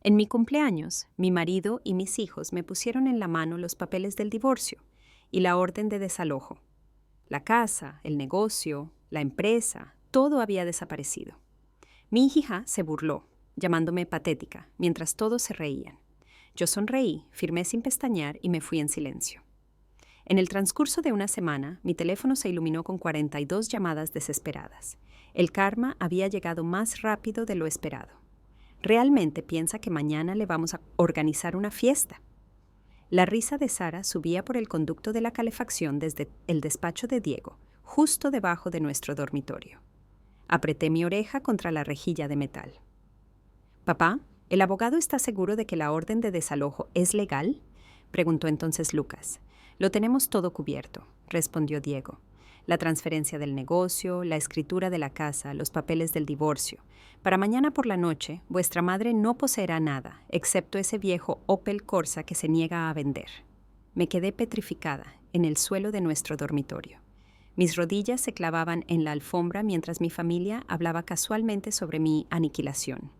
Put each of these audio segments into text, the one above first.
En mi cumpleaños, mi marido y mis hijos me pusieron en la mano los papeles del divorcio y la orden de desalojo. La casa, el negocio, la empresa, todo había desaparecido. Mi hija se burló, llamándome patética, mientras todos se reían. Yo sonreí, firmé sin pestañear y me fui en silencio. En el transcurso de una semana, mi teléfono se iluminó con 42 llamadas desesperadas. El karma había llegado más rápido de lo esperado. ¿Realmente piensa que mañana le vamos a organizar una fiesta? La risa de Sara subía por el conducto de la calefacción desde el despacho de Diego, justo debajo de nuestro dormitorio. Apreté mi oreja contra la rejilla de metal. «Papá, ¿el abogado está seguro de que la orden de desalojo es legal?», preguntó entonces Lucas. «Lo tenemos todo cubierto», respondió Diego. «La transferencia del negocio, la escritura de la casa, los papeles del divorcio. Para mañana por la noche, vuestra madre no poseerá nada, excepto ese viejo Opel Corsa que se niega a vender». Me quedé petrificada en el suelo de nuestro dormitorio. Mis rodillas se clavaban en la alfombra mientras mi familia hablaba casualmente sobre mi aniquilación.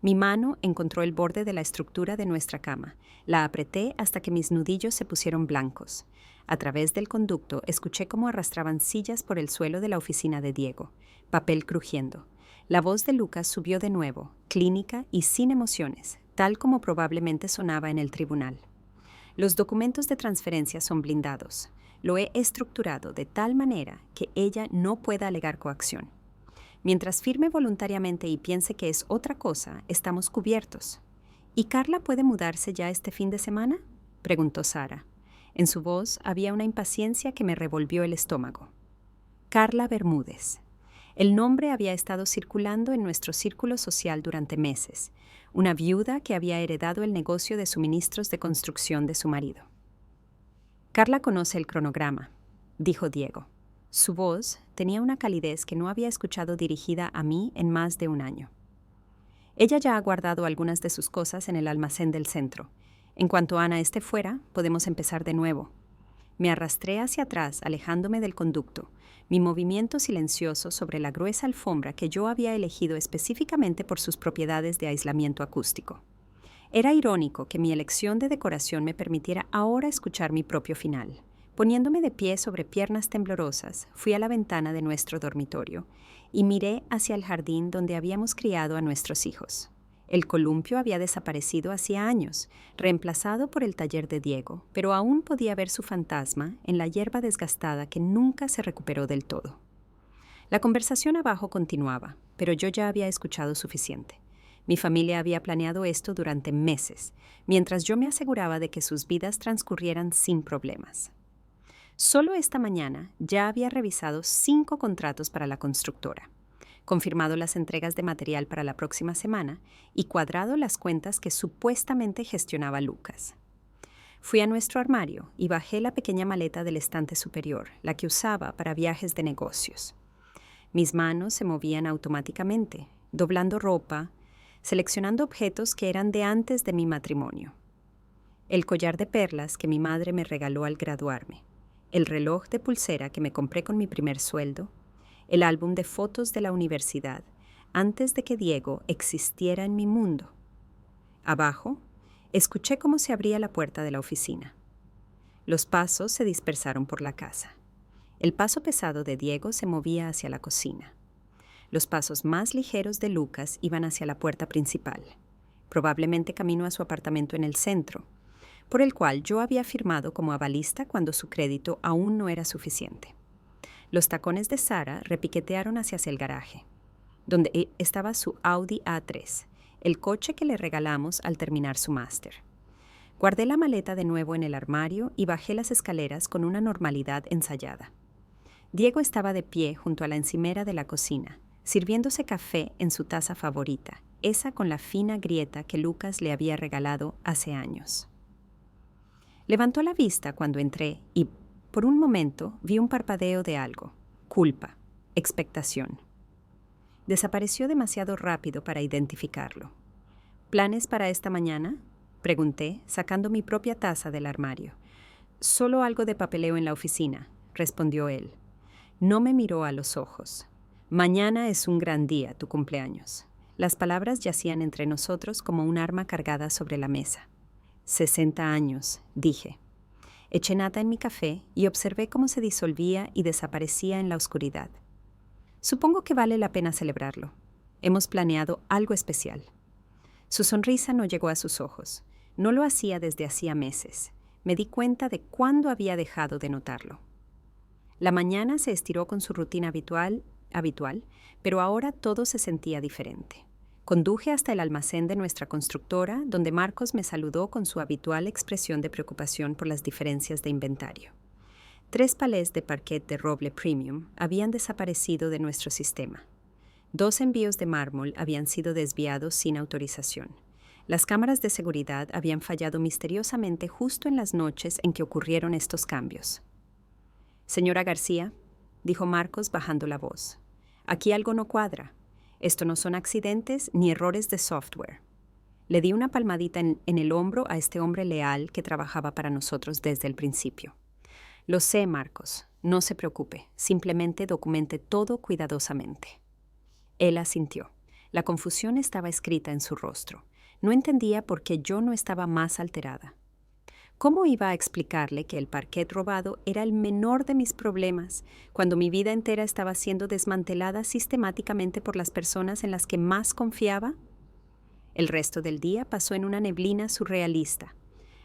Mi mano encontró el borde de la estructura de nuestra cama. La apreté hasta que mis nudillos se pusieron blancos. A través del conducto escuché cómo arrastraban sillas por el suelo de la oficina de Diego, papel crujiendo. La voz de Lucas subió de nuevo, clínica y sin emociones, tal como probablemente sonaba en el tribunal. Los documentos de transferencia son blindados. Lo he estructurado de tal manera que ella no pueda alegar coacción. Mientras firme voluntariamente y piense que es otra cosa, estamos cubiertos. ¿Y Carla puede mudarse ya este fin de semana?, preguntó Sara. En su voz había una impaciencia que me revolvió el estómago. Carla Bermúdez. El nombre había estado circulando en nuestro círculo social durante meses. Una viuda que había heredado el negocio de suministros de construcción de su marido. «Carla conoce el cronograma», dijo Diego. Su voz tenía una calidez que no había escuchado dirigida a mí en más de un año. «Ella ya ha guardado algunas de sus cosas en el almacén del centro. En cuanto Ana esté fuera, podemos empezar de nuevo». Me arrastré hacia atrás, alejándome del conducto, mi movimiento silencioso sobre la gruesa alfombra que yo había elegido específicamente por sus propiedades de aislamiento acústico. Era irónico que mi elección de decoración me permitiera ahora escuchar mi propio final. Poniéndome de pie sobre piernas temblorosas, fui a la ventana de nuestro dormitorio y miré hacia el jardín donde habíamos criado a nuestros hijos. El columpio había desaparecido hacía años, reemplazado por el taller de Diego, pero aún podía ver su fantasma en la hierba desgastada que nunca se recuperó del todo. La conversación abajo continuaba, pero yo ya había escuchado suficiente. Mi familia había planeado esto durante meses, mientras yo me aseguraba de que sus vidas transcurrieran sin problemas. Solo esta mañana ya había revisado 5 contratos para la constructora, confirmado las entregas de material para la próxima semana y cuadrado las cuentas que supuestamente gestionaba Lucas. Fui a nuestro armario y bajé la pequeña maleta del estante superior, la que usaba para viajes de negocios. Mis manos se movían automáticamente, doblando ropa, seleccionando objetos que eran de antes de mi matrimonio. El collar de perlas que mi madre me regaló al graduarme, el reloj de pulsera que me compré con mi primer sueldo, el álbum de fotos de la universidad, antes de que Diego existiera en mi mundo. Abajo, escuché cómo se abría la puerta de la oficina. Los pasos se dispersaron por la casa. El paso pesado de Diego se movía hacia la cocina. Los pasos más ligeros de Lucas iban hacia la puerta principal, probablemente camino a su apartamento en el centro, por el cual yo había firmado como avalista cuando su crédito aún no era suficiente. Los tacones de Sara repiquetearon hacia el garaje, donde estaba su Audi A3, el coche que le regalamos al terminar su máster. Guardé la maleta de nuevo en el armario y bajé las escaleras con una normalidad ensayada. Diego estaba de pie junto a la encimera de la cocina, sirviéndose café en su taza favorita, esa con la fina grieta que Lucas le había regalado hace años. Levantó la vista cuando entré y, por un momento, vi un parpadeo de algo. Culpa, expectación. Desapareció demasiado rápido para identificarlo. ¿Planes para esta mañana?, pregunté, sacando mi propia taza del armario. Solo algo de papeleo en la oficina, respondió él. No me miró a los ojos. Mañana es un gran día, tu cumpleaños. Las palabras yacían entre nosotros como un arma cargada sobre la mesa. 60 años, dije. Eché nata en mi café y observé cómo se disolvía y desaparecía en la oscuridad. Supongo que vale la pena celebrarlo. Hemos planeado algo especial. Su sonrisa no llegó a sus ojos. No lo hacía desde hacía meses. Me di cuenta de cuándo había dejado de notarlo. La mañana se estiró con su rutina habitual, pero ahora todo se sentía diferente. Conduje hasta el almacén de nuestra constructora, donde Marcos me saludó con su habitual expresión de preocupación por las diferencias de inventario. 3 palés de parquet de roble premium habían desaparecido de nuestro sistema. 2 envíos de mármol habían sido desviados sin autorización. Las cámaras de seguridad habían fallado misteriosamente justo en las noches en que ocurrieron estos cambios. «Señora García», dijo Marcos bajando la voz, «aquí algo no cuadra. Esto no son accidentes ni errores de software». Le di una palmadita en el hombro a este hombre leal que trabajaba para nosotros desde el principio. «Lo sé, Marcos. No se preocupe. Simplemente documente todo cuidadosamente». Él asintió. La confusión estaba escrita en su rostro. No entendía por qué yo no estaba más alterada. ¿Cómo iba a explicarle que el parquet robado era el menor de mis problemas cuando mi vida entera estaba siendo desmantelada sistemáticamente por las personas en las que más confiaba? El resto del día pasó en una neblina surrealista.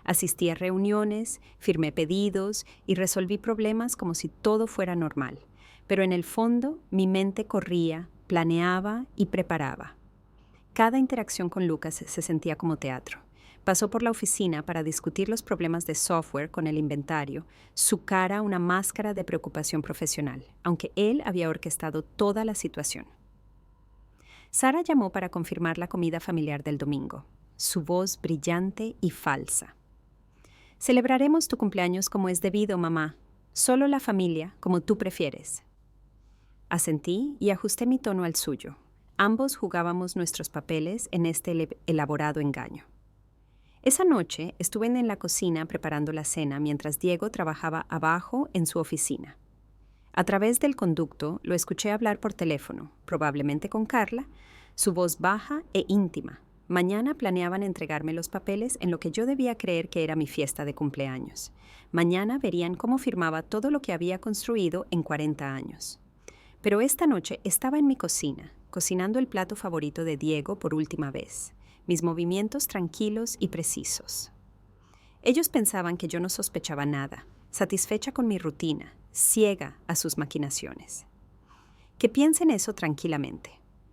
Asistí a reuniones, firmé pedidos y resolví problemas como si todo fuera normal. Pero en el fondo, mi mente corría, planeaba y preparaba. Cada interacción con Lucas se sentía como teatro. Pasó por la oficina para discutir los problemas de software con el inventario, su cara una máscara de preocupación profesional, aunque él había orquestado toda la situación. Sara llamó para confirmar la comida familiar del domingo, su voz brillante y falsa. «Celebraremos tu cumpleaños como es debido, mamá. Solo la familia, como tú prefieres». Asentí y ajusté mi tono al suyo. Ambos jugábamos nuestros papeles en este elaborado engaño. Esa noche estuve en la cocina preparando la cena mientras Diego trabajaba abajo en su oficina. A través del conducto lo escuché hablar por teléfono, probablemente con Carla, su voz baja e íntima. Mañana planeaban entregarme los papeles en lo que yo debía creer que era mi fiesta de cumpleaños. Mañana verían cómo firmaba todo lo que había construido en 40 años. Pero esta noche estaba en mi cocina, cocinando el plato favorito de Diego por última vez. Mis movimientos tranquilos y precisos. Ellos pensaban que yo no sospechaba nada, satisfecha con mi rutina, ciega a sus maquinaciones. Que piensen eso tranquilamente.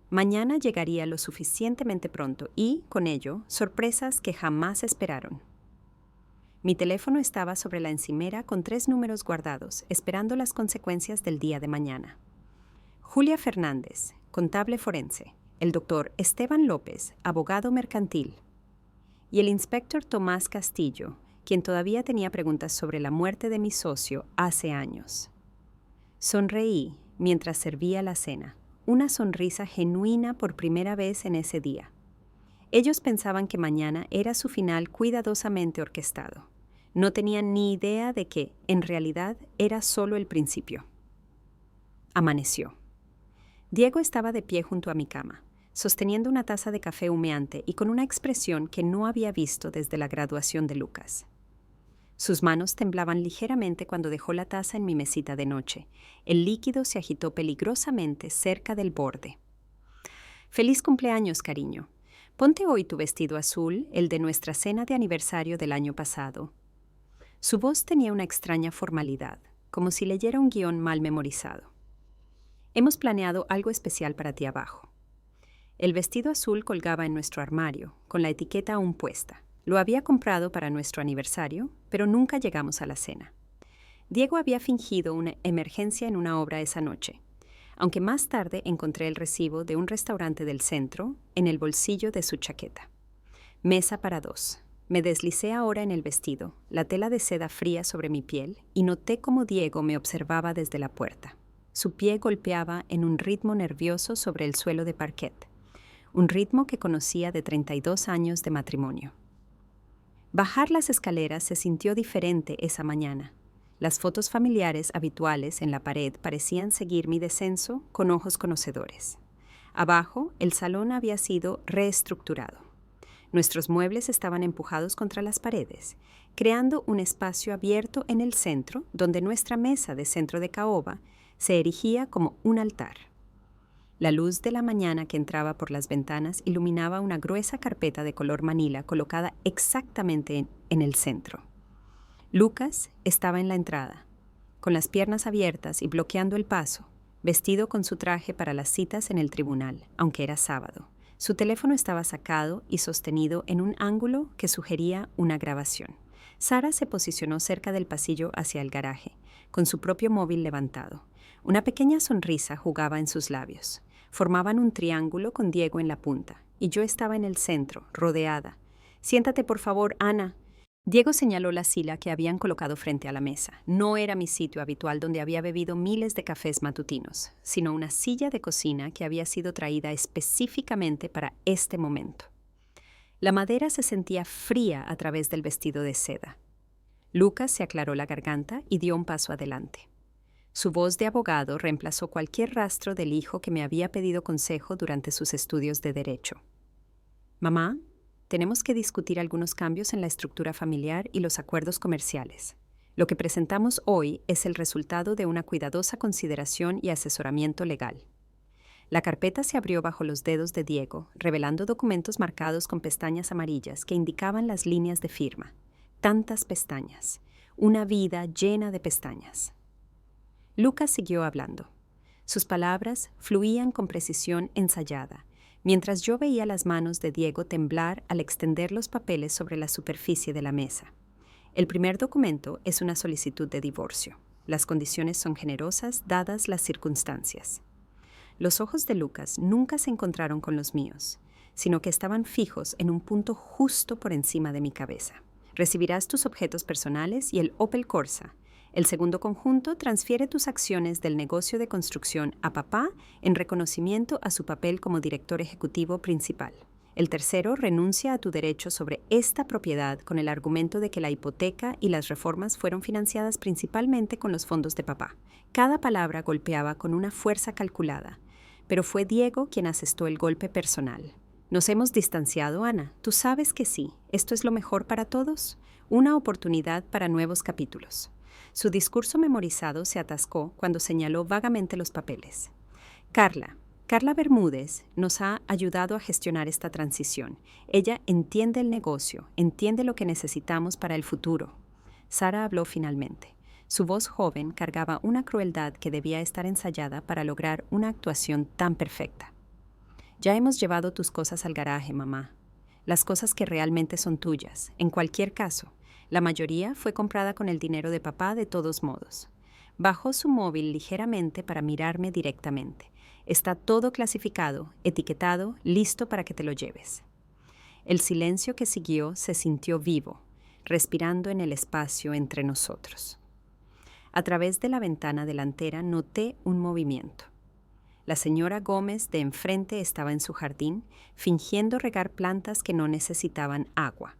Mañana llegaría lo suficientemente pronto y, con ello, sorpresas que jamás esperaron. Mi teléfono estaba sobre la encimera con 3 números guardados, esperando las consecuencias del día de mañana. Julia Fernández, contable forense. El doctor Esteban López, abogado mercantil, y el inspector Tomás Castillo, quien todavía tenía preguntas sobre la muerte de mi socio hace años. Sonreí mientras servía la cena, una sonrisa genuina por primera vez en ese día. Ellos pensaban que mañana era su final cuidadosamente orquestado. No tenían ni idea de que, en realidad, era solo el principio. Amaneció. Diego estaba de pie junto a mi cama, sosteniendo una taza de café humeante y con una expresión que no había visto desde la graduación de Lucas. Sus manos temblaban ligeramente cuando dejó la taza en mi mesita de noche. El líquido se agitó peligrosamente cerca del borde. «Feliz cumpleaños, cariño. Ponte hoy tu vestido azul, el de nuestra cena de aniversario del año pasado». Su voz tenía una extraña formalidad, como si leyera un guión mal memorizado. «Hemos planeado algo especial para ti abajo». El vestido azul colgaba en nuestro armario, con la etiqueta aún puesta. Lo había comprado para nuestro aniversario, pero nunca llegamos a la cena. Diego había fingido una emergencia en una obra esa noche, aunque más tarde encontré el recibo de un restaurante del centro en el bolsillo de su chaqueta. Mesa para 2. Me deslicé ahora en el vestido, la tela de seda fría sobre mi piel, y noté cómo Diego me observaba desde la puerta. Su pie golpeaba en un ritmo nervioso sobre el suelo de parquet, un ritmo que conocía de 32 años de matrimonio. Bajar las escaleras se sintió diferente esa mañana. Las fotos familiares habituales en la pared parecían seguir mi descenso con ojos conocedores. Abajo, el salón había sido reestructurado. Nuestros muebles estaban empujados contra las paredes, creando un espacio abierto en el centro donde nuestra mesa de centro de caoba se erigía como un altar. La luz de la mañana que entraba por las ventanas iluminaba una gruesa carpeta de color manila colocada exactamente en el centro. Lucas estaba en la entrada, con las piernas abiertas y bloqueando el paso, vestido con su traje para las citas en el tribunal, aunque era sábado. Su teléfono estaba sacado y sostenido en un ángulo que sugería una grabación. Sara se posicionó cerca del pasillo hacia el garaje, con su propio móvil levantado. Una pequeña sonrisa jugaba en sus labios. Formaban un triángulo con Diego en la punta, y yo estaba en el centro, rodeada. «Siéntate, por favor, Ana». Diego señaló la silla que habían colocado frente a la mesa. No era mi sitio habitual donde había bebido miles de cafés matutinos, sino una silla de cocina que había sido traída específicamente para este momento. La madera se sentía fría a través del vestido de seda. Lucas se aclaró la garganta y dio un paso adelante. Su voz de abogado reemplazó cualquier rastro del hijo que me había pedido consejo durante sus estudios de derecho. «Mamá, tenemos que discutir algunos cambios en la estructura familiar y los acuerdos comerciales. Lo que presentamos hoy es el resultado de una cuidadosa consideración y asesoramiento legal». La carpeta se abrió bajo los dedos de Diego, revelando documentos marcados con pestañas amarillas que indicaban las líneas de firma. Tantas pestañas. Una vida llena de pestañas. Lucas siguió hablando. Sus palabras fluían con precisión ensayada, mientras yo veía las manos de Diego temblar al extender los papeles sobre la superficie de la mesa. El primer documento es una solicitud de divorcio. Las condiciones son generosas dadas las circunstancias. Los ojos de Lucas nunca se encontraron con los míos, sino que estaban fijos en un punto justo por encima de mi cabeza. Recibirás tus objetos personales y el Opel Corsa. El segundo conjunto transfiere tus acciones del negocio de construcción a papá en reconocimiento a su papel como director ejecutivo principal. El tercero renuncia a tu derecho sobre esta propiedad con el argumento de que la hipoteca y las reformas fueron financiadas principalmente con los fondos de papá. Cada palabra golpeaba con una fuerza calculada, pero fue Diego quien asestó el golpe personal. «Nos hemos distanciado, Ana. Tú sabes que sí. ¿Esto es lo mejor para todos? Una oportunidad para nuevos capítulos». Su discurso memorizado se atascó cuando señaló vagamente los papeles. Carla Bermúdez nos ha ayudado a gestionar esta transición. Ella entiende el negocio, entiende lo que necesitamos para el futuro. Sara habló finalmente. Su voz joven cargaba una crueldad que debía estar ensayada para lograr una actuación tan perfecta. «Ya hemos llevado tus cosas al garaje, mamá. Las cosas que realmente son tuyas. En cualquier caso, la mayoría fue comprada con el dinero de papá de todos modos». Bajó su móvil ligeramente para mirarme directamente. «Está todo clasificado, etiquetado, listo para que te lo lleves». El silencio que siguió se sintió vivo, respirando en el espacio entre nosotros. A través de la ventana delantera noté un movimiento. La señora Gómez de enfrente estaba en su jardín, fingiendo regar plantas que no necesitaban agua.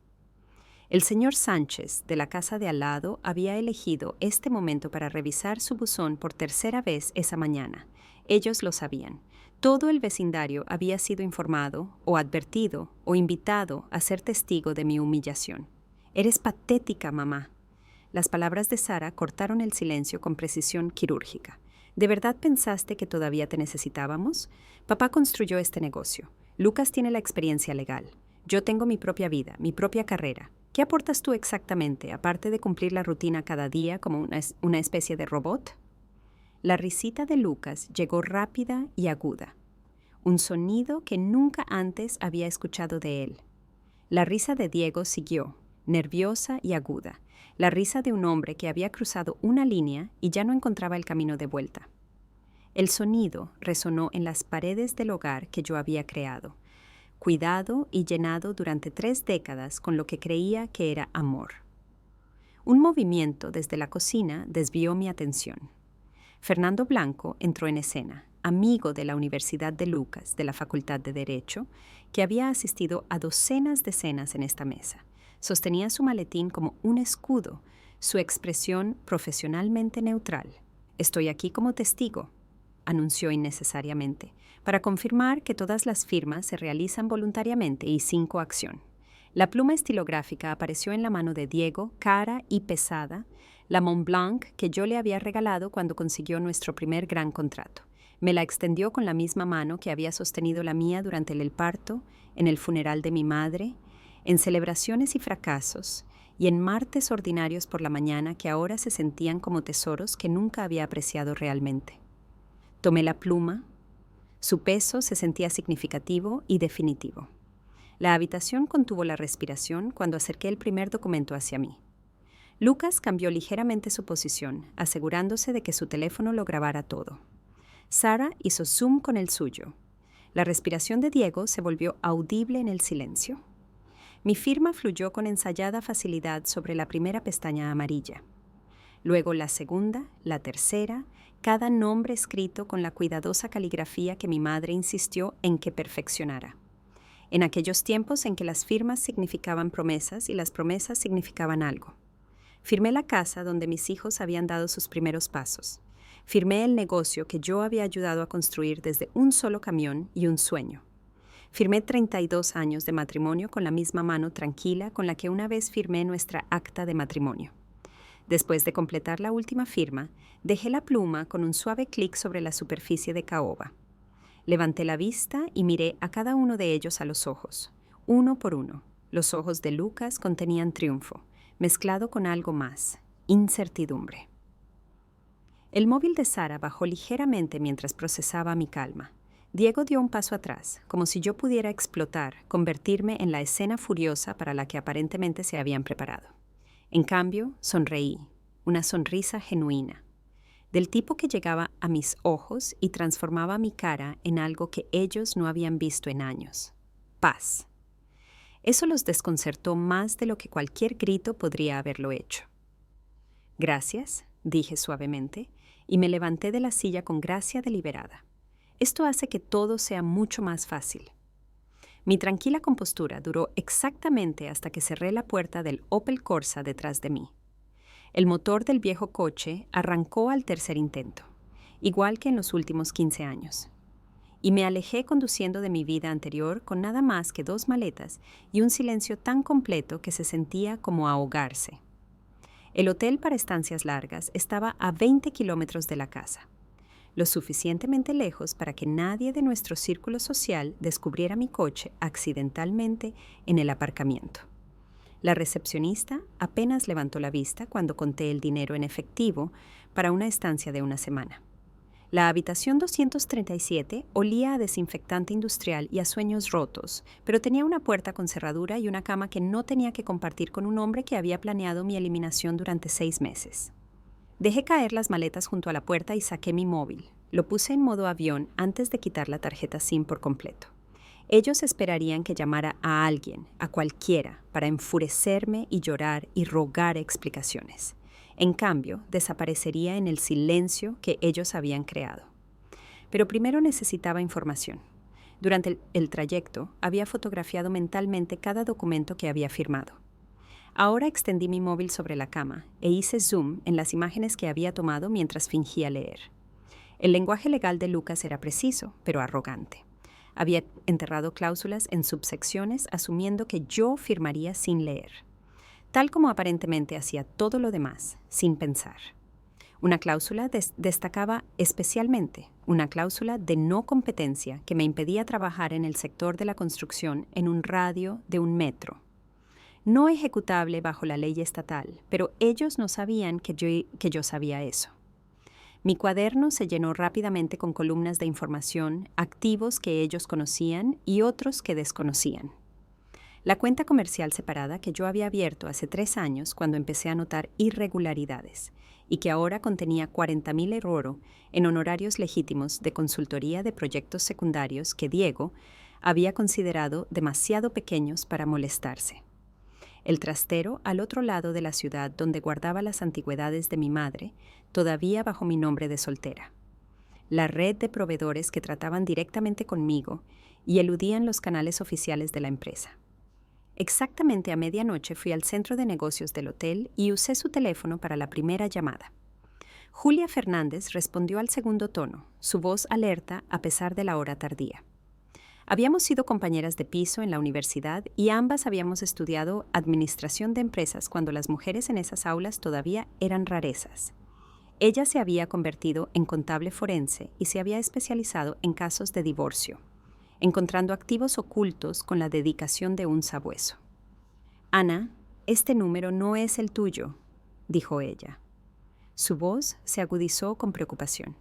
El señor Sánchez, de la casa de al lado, había elegido este momento para revisar su buzón por tercera vez esa mañana. Ellos lo sabían. Todo el vecindario había sido informado, o advertido, o invitado a ser testigo de mi humillación. «Eres patética, mamá». Las palabras de Sara cortaron el silencio con precisión quirúrgica. «¿De verdad pensaste que todavía te necesitábamos? Papá construyó este negocio. Lucas tiene la experiencia legal. Yo tengo mi propia vida, mi propia carrera. ¿Qué aportas tú exactamente, aparte de cumplir la rutina cada día como una especie de robot?» La risita de Lucas llegó rápida y aguda, un sonido que nunca antes había escuchado de él. La risa de Diego siguió, nerviosa y aguda, la risa de un hombre que había cruzado una línea y ya no encontraba el camino de vuelta. El sonido resonó en las paredes del hogar que yo había creado, cuidado y llenado durante 3 décadas con lo que creía que era amor. Un movimiento desde la cocina desvió mi atención. Fernando Blanco entró en escena, amigo de la Universidad de Lucas, de la Facultad de Derecho, que había asistido a docenas de cenas en esta mesa. Sostenía su maletín como un escudo, su expresión profesionalmente neutral. «Estoy aquí como testigo», anunció innecesariamente. para confirmar que todas las firmas se realizan voluntariamente y sin coacción. La pluma estilográfica apareció en la mano de Diego, cara y pesada, la Montblanc que yo le había regalado cuando consiguió nuestro primer gran contrato. Me la extendió con la misma mano que había sostenido la mía durante el parto, en el funeral de mi madre, en celebraciones y fracasos, y en martes ordinarios por la mañana que ahora se sentían como tesoros que nunca había apreciado realmente. Tomé la pluma. Su peso se sentía significativo y definitivo. La habitación contuvo la respiración cuando acerqué el primer documento hacia mí. Lucas cambió ligeramente su posición, asegurándose de que su teléfono lo grabara todo. Sara hizo zoom con el suyo. La respiración de Diego se volvió audible en el silencio. Mi firma fluyó con ensayada facilidad sobre la primera pestaña amarilla. Luego la segunda, la tercera, cada nombre escrito con la cuidadosa caligrafía que mi madre insistió en que perfeccionara. En aquellos tiempos en que las firmas significaban promesas y las promesas significaban algo. Firmé la casa donde mis hijos habían dado sus primeros pasos. Firmé el negocio que yo había ayudado a construir desde un solo camión y un sueño. Firmé 32 años de matrimonio con la misma mano tranquila con la que una vez firmé nuestra acta de matrimonio. Después de completar la última firma, dejé la pluma con un suave clic sobre la superficie de caoba. Levanté la vista y miré a cada uno de ellos a los ojos, uno por uno. Los ojos de Lucas contenían triunfo, mezclado con algo más, incertidumbre. El móvil de Sara bajó ligeramente mientras procesaba mi calma. Diego dio un paso atrás, como si yo pudiera explotar, convertirme en la escena furiosa para la que aparentemente se habían preparado. En cambio, sonreí, una sonrisa genuina, del tipo que llegaba a mis ojos y transformaba mi cara en algo que ellos no habían visto en años. Paz. Eso los desconcertó más de lo que cualquier grito podría haberlo hecho. Gracias, dije suavemente, y me levanté de la silla con gracia deliberada. Esto hace que todo sea mucho más fácil. Mi tranquila compostura duró exactamente hasta que cerré la puerta del Opel Corsa detrás de mí. El motor del viejo coche arrancó al tercer intento, igual que en los últimos 15 años. Y me alejé conduciendo de mi vida anterior con nada más que 2 maletas y un silencio tan completo que se sentía como ahogarse. El hotel para estancias largas estaba a 20 kilómetros de la casa, lo suficientemente lejos para que nadie de nuestro círculo social descubriera mi coche accidentalmente en el aparcamiento. La recepcionista apenas levantó la vista cuando conté el dinero en efectivo para una estancia de una semana. La habitación 237 olía a desinfectante industrial y a sueños rotos, pero tenía una puerta con cerradura y una cama que no tenía que compartir con un hombre que había planeado mi eliminación durante 6 meses. Dejé caer las maletas junto a la puerta y saqué mi móvil. Lo puse en modo avión antes de quitar la tarjeta SIM por completo. Ellos esperarían que llamara a alguien, a cualquiera, para enfurecerme y llorar y rogar explicaciones. En cambio, desaparecería en el silencio que ellos habían creado. Pero primero necesitaba información. Durante el trayecto, había fotografiado mentalmente cada documento que había firmado. Ahora extendí mi móvil sobre la cama e hice zoom en las imágenes que había tomado mientras fingía leer. El lenguaje legal de Lucas era preciso, pero arrogante. Había enterrado cláusulas en subsecciones asumiendo que yo firmaría sin leer, tal como aparentemente hacía todo lo demás, sin pensar. Una cláusula destacaba especialmente, una cláusula de no competencia que me impedía trabajar en el sector de la construcción en un radio de 1 metro. No ejecutable bajo la ley estatal, pero ellos no sabían que yo sabía eso. Mi cuaderno se llenó rápidamente con columnas de información, activos que ellos conocían y otros que desconocían. La cuenta comercial separada que yo había abierto hace 3 años cuando empecé a notar irregularidades y que ahora contenía 40.000 € en honorarios legítimos de consultoría de proyectos secundarios que Diego había considerado demasiado pequeños para molestarse. El trastero al otro lado de la ciudad donde guardaba las antigüedades de mi madre, todavía bajo mi nombre de soltera. La red de proveedores que trataban directamente conmigo y eludían los canales oficiales de la empresa. Exactamente a medianoche fui al centro de negocios del hotel y usé su teléfono para la primera llamada. Julia Fernández respondió al segundo tono, su voz alerta a pesar de la hora tardía. Habíamos sido compañeras de piso en la universidad y ambas habíamos estudiado administración de empresas cuando las mujeres en esas aulas todavía eran rarezas. Ella se había convertido en contable forense y se había especializado en casos de divorcio, encontrando activos ocultos con la dedicación de un sabueso. «Ana, este número no es el tuyo», dijo ella. Su voz se agudizó con preocupación.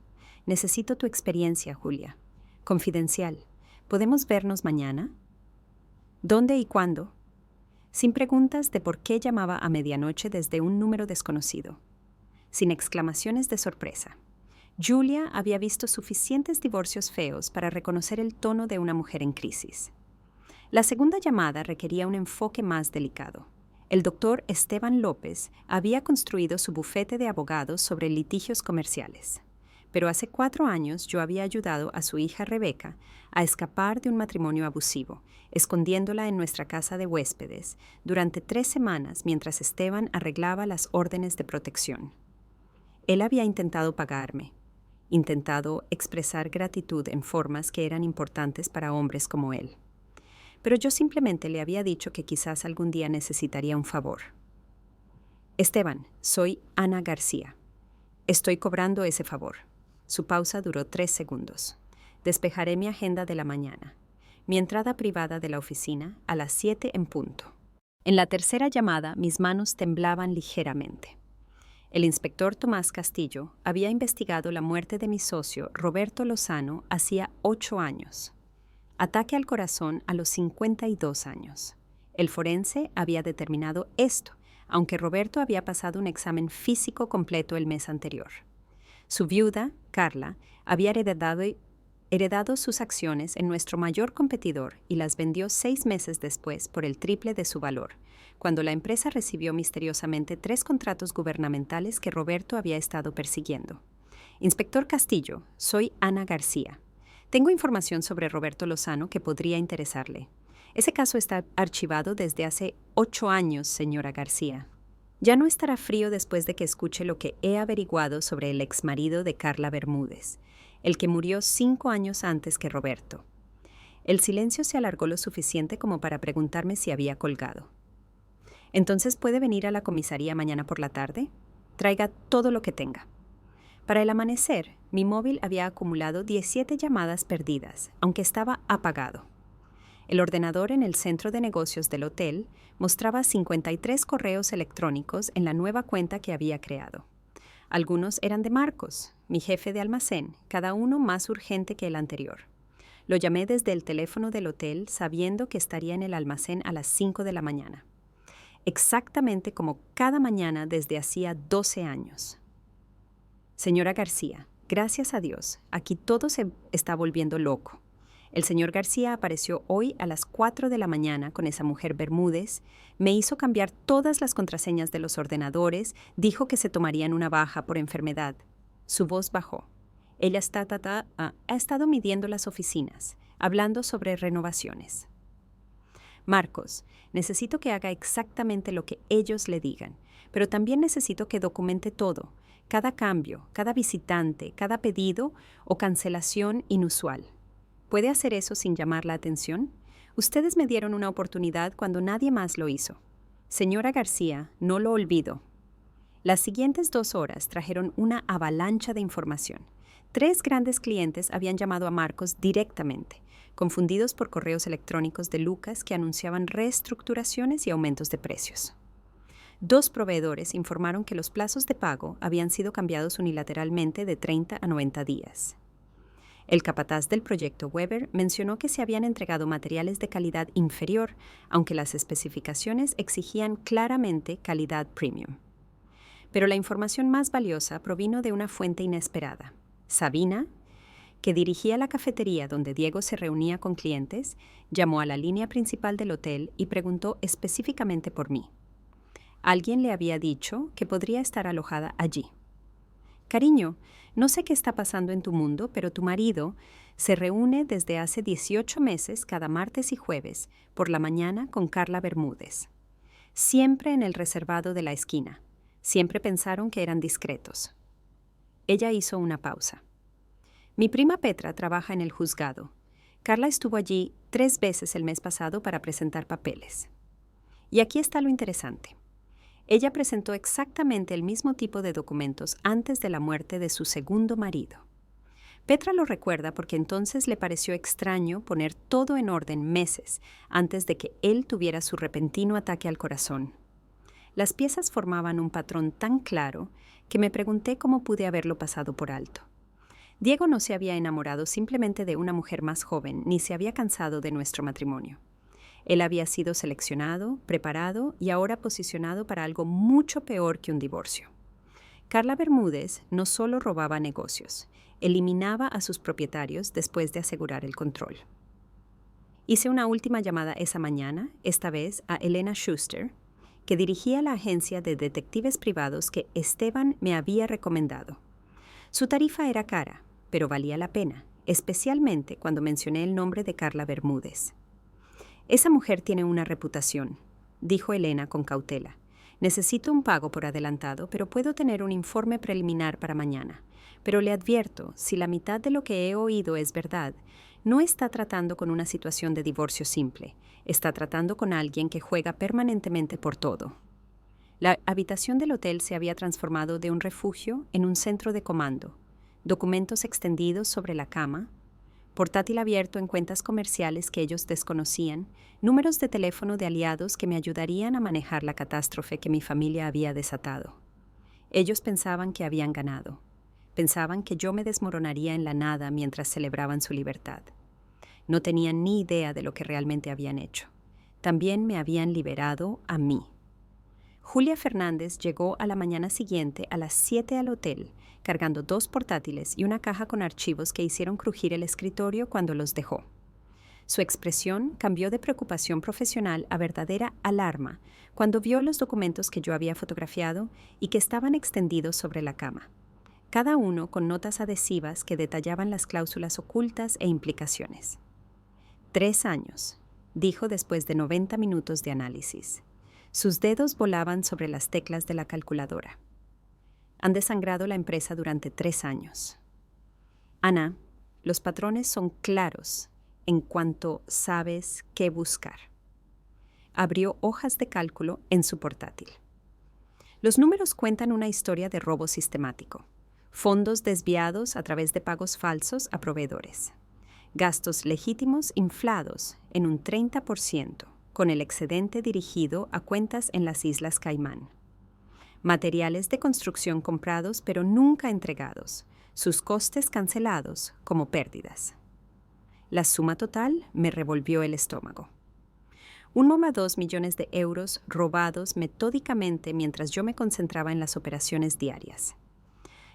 «Necesito tu experiencia, Julia. Confidencial. ¿Podemos vernos mañana?» «¿Dónde y cuándo?» Sin preguntas de por qué llamaba a medianoche desde un número desconocido. Sin exclamaciones de sorpresa. Julia había visto suficientes divorcios feos para reconocer el tono de una mujer en crisis. La segunda llamada requería un enfoque más delicado. El doctor Esteban López había construido su bufete de abogados sobre litigios comerciales. Pero hace 4 años yo había ayudado a su hija Rebeca a escapar de un matrimonio abusivo, escondiéndola en nuestra casa de huéspedes durante 3 semanas mientras Esteban arreglaba las órdenes de protección. Él había intentado pagarme, intentado expresar gratitud en formas que eran importantes para hombres como él. Pero yo simplemente le había dicho que quizás algún día necesitaría un favor. «Esteban, soy Ana García. Estoy cobrando ese favor». Su pausa duró 3 segundos. «Despejaré mi agenda de la mañana. Mi entrada privada de la oficina a las 7 en punto». En la tercera llamada, mis manos temblaban ligeramente. El inspector Tomás Castillo había investigado la muerte de mi socio Roberto Lozano hacía 8 años. Ataque al corazón a los 52 años. El forense había determinado esto, aunque Roberto había pasado un examen físico completo el mes anterior. Su viuda, Carla, había heredado sus acciones en nuestro mayor competidor y las vendió 6 meses después por el triple de su valor, cuando la empresa recibió misteriosamente 3 contratos gubernamentales que Roberto había estado persiguiendo. «Inspector Castillo, soy Ana García. Tengo información sobre Roberto Lozano que podría interesarle. Ese caso está archivado desde hace 8 años, señora García. Ya no estará frío después de que escuche lo que he averiguado sobre el exmarido de Carla Bermúdez, el que murió 5 años antes que Roberto». El silencio se alargó lo suficiente como para preguntarme si había colgado. «¿Entonces puede venir a la comisaría mañana por la tarde? Traiga todo lo que tenga». Para el amanecer, mi móvil había acumulado 17 llamadas perdidas, aunque estaba apagado. El ordenador en el centro de negocios del hotel mostraba 53 correos electrónicos en la nueva cuenta que había creado. Algunos eran de Marcos, mi jefe de almacén, cada uno más urgente que el anterior. Lo llamé desde el teléfono del hotel sabiendo que estaría en el almacén a las 5 de la mañana. Exactamente como cada mañana desde hacía 12 años. «Señora García, gracias a Dios, aquí todo se está volviendo loco. El señor García apareció hoy a las 4 de la mañana con esa mujer Bermúdez, me hizo cambiar todas las contraseñas de los ordenadores, dijo que se tomarían una baja por enfermedad». Su voz bajó. Ella ha estado midiendo las oficinas, hablando sobre renovaciones. «Marcos, necesito que haga exactamente lo que ellos le digan, pero también necesito que documente todo, cada cambio, cada visitante, cada pedido o cancelación inusual. ¿Puede hacer eso sin llamar la atención? Ustedes me dieron una oportunidad cuando nadie más lo hizo. Señora García, no lo olvido». Las siguientes 2 horas trajeron una avalancha de información. 3 grandes clientes habían llamado a Marcos directamente, confundidos por correos electrónicos de Lucas que anunciaban reestructuraciones y aumentos de precios. 2 proveedores informaron que los plazos de pago habían sido cambiados unilateralmente de 30 a 90 días. El capataz del proyecto Weber mencionó que se habían entregado materiales de calidad inferior, aunque las especificaciones exigían claramente calidad premium. Pero la información más valiosa provino de una fuente inesperada. Sabina, que dirigía la cafetería donde Diego se reunía con clientes, llamó a la línea principal del hotel y preguntó específicamente por mí. Alguien le había dicho que podría estar alojada allí. «Cariño, no sé qué está pasando en tu mundo, pero tu marido se reúne desde hace 18 meses cada martes y jueves por la mañana con Carla Bermúdez. Siempre en el reservado de la esquina. Siempre pensaron que eran discretos». Ella hizo una pausa. Mi prima Petra trabaja en el juzgado. Carla estuvo allí 3 veces el mes pasado para presentar papeles. Y aquí está lo interesante. Ella presentó exactamente el mismo tipo de documentos antes de la muerte de su segundo marido. Petra lo recuerda porque entonces le pareció extraño poner todo en orden meses antes de que él tuviera su repentino ataque al corazón. Las piezas formaban un patrón tan claro que me pregunté cómo pude haberlo pasado por alto. Diego no se había enamorado simplemente de una mujer más joven, ni se había cansado de nuestro matrimonio. Él había sido seleccionado, preparado y ahora posicionado para algo mucho peor que un divorcio. Carla Bermúdez no solo robaba negocios, eliminaba a sus propietarios después de asegurar el control. Hice una última llamada esa mañana, esta vez a Elena Schuster, que dirigía la agencia de detectives privados que Esteban me había recomendado. Su tarifa era cara, pero valía la pena, especialmente cuando mencioné el nombre de Carla Bermúdez. Esa mujer tiene una reputación, dijo Elena con cautela. Necesito un pago por adelantado, pero puedo tener un informe preliminar para mañana. Pero le advierto, si la mitad de lo que he oído es verdad, no está tratando con una situación de divorcio simple. Está tratando con alguien que juega permanentemente por todo. La habitación del hotel se había transformado de un refugio en un centro de comando. Documentos extendidos sobre la cama, portátil abierto en cuentas comerciales que ellos desconocían, números de teléfono de aliados que me ayudarían a manejar la catástrofe que mi familia había desatado. Ellos pensaban que habían ganado. Pensaban que yo me desmoronaría en la nada mientras celebraban su libertad. No tenían ni idea de lo que realmente habían hecho. También me habían liberado a mí. Julia Fernández llegó a la mañana siguiente a las 7 al hotel, cargando 2 portátiles y una caja con archivos que hicieron crujir el escritorio cuando los dejó. Su expresión cambió de preocupación profesional a verdadera alarma cuando vio los documentos que yo había fotografiado y que estaban extendidos sobre la cama, cada uno con notas adhesivas que detallaban las cláusulas ocultas e implicaciones. 3 años, dijo después de 90 minutos de análisis. Sus dedos volaban sobre las teclas de la calculadora. Han desangrado la empresa durante 3 años. Ana, los patrones son claros en cuanto sabes qué buscar. Abrió hojas de cálculo en su portátil. Los números cuentan una historia de robo sistemático. Fondos desviados a través de pagos falsos a proveedores. Gastos legítimos inflados en un 30%. Con el excedente dirigido a cuentas en las Islas Caimán. Materiales de construcción comprados pero nunca entregados, sus costes cancelados como pérdidas. La suma total me revolvió el estómago. 1,2 millones de euros robados metódicamente mientras yo me concentraba en las operaciones diarias.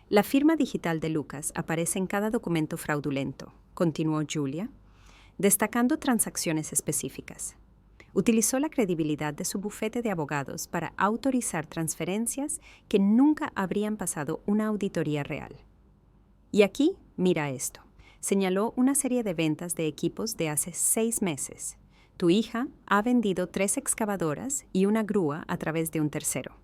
La firma digital de Lucas aparece en cada documento fraudulento, continuó Julia, destacando transacciones específicas. Utilizó la credibilidad de su bufete de abogados para autorizar transferencias que nunca habrían pasado una auditoría real. Y aquí, mira esto. Señaló una serie de ventas de equipos de hace 6 meses. Tu hija ha vendido 3 excavadoras y una grúa a través de un tercero.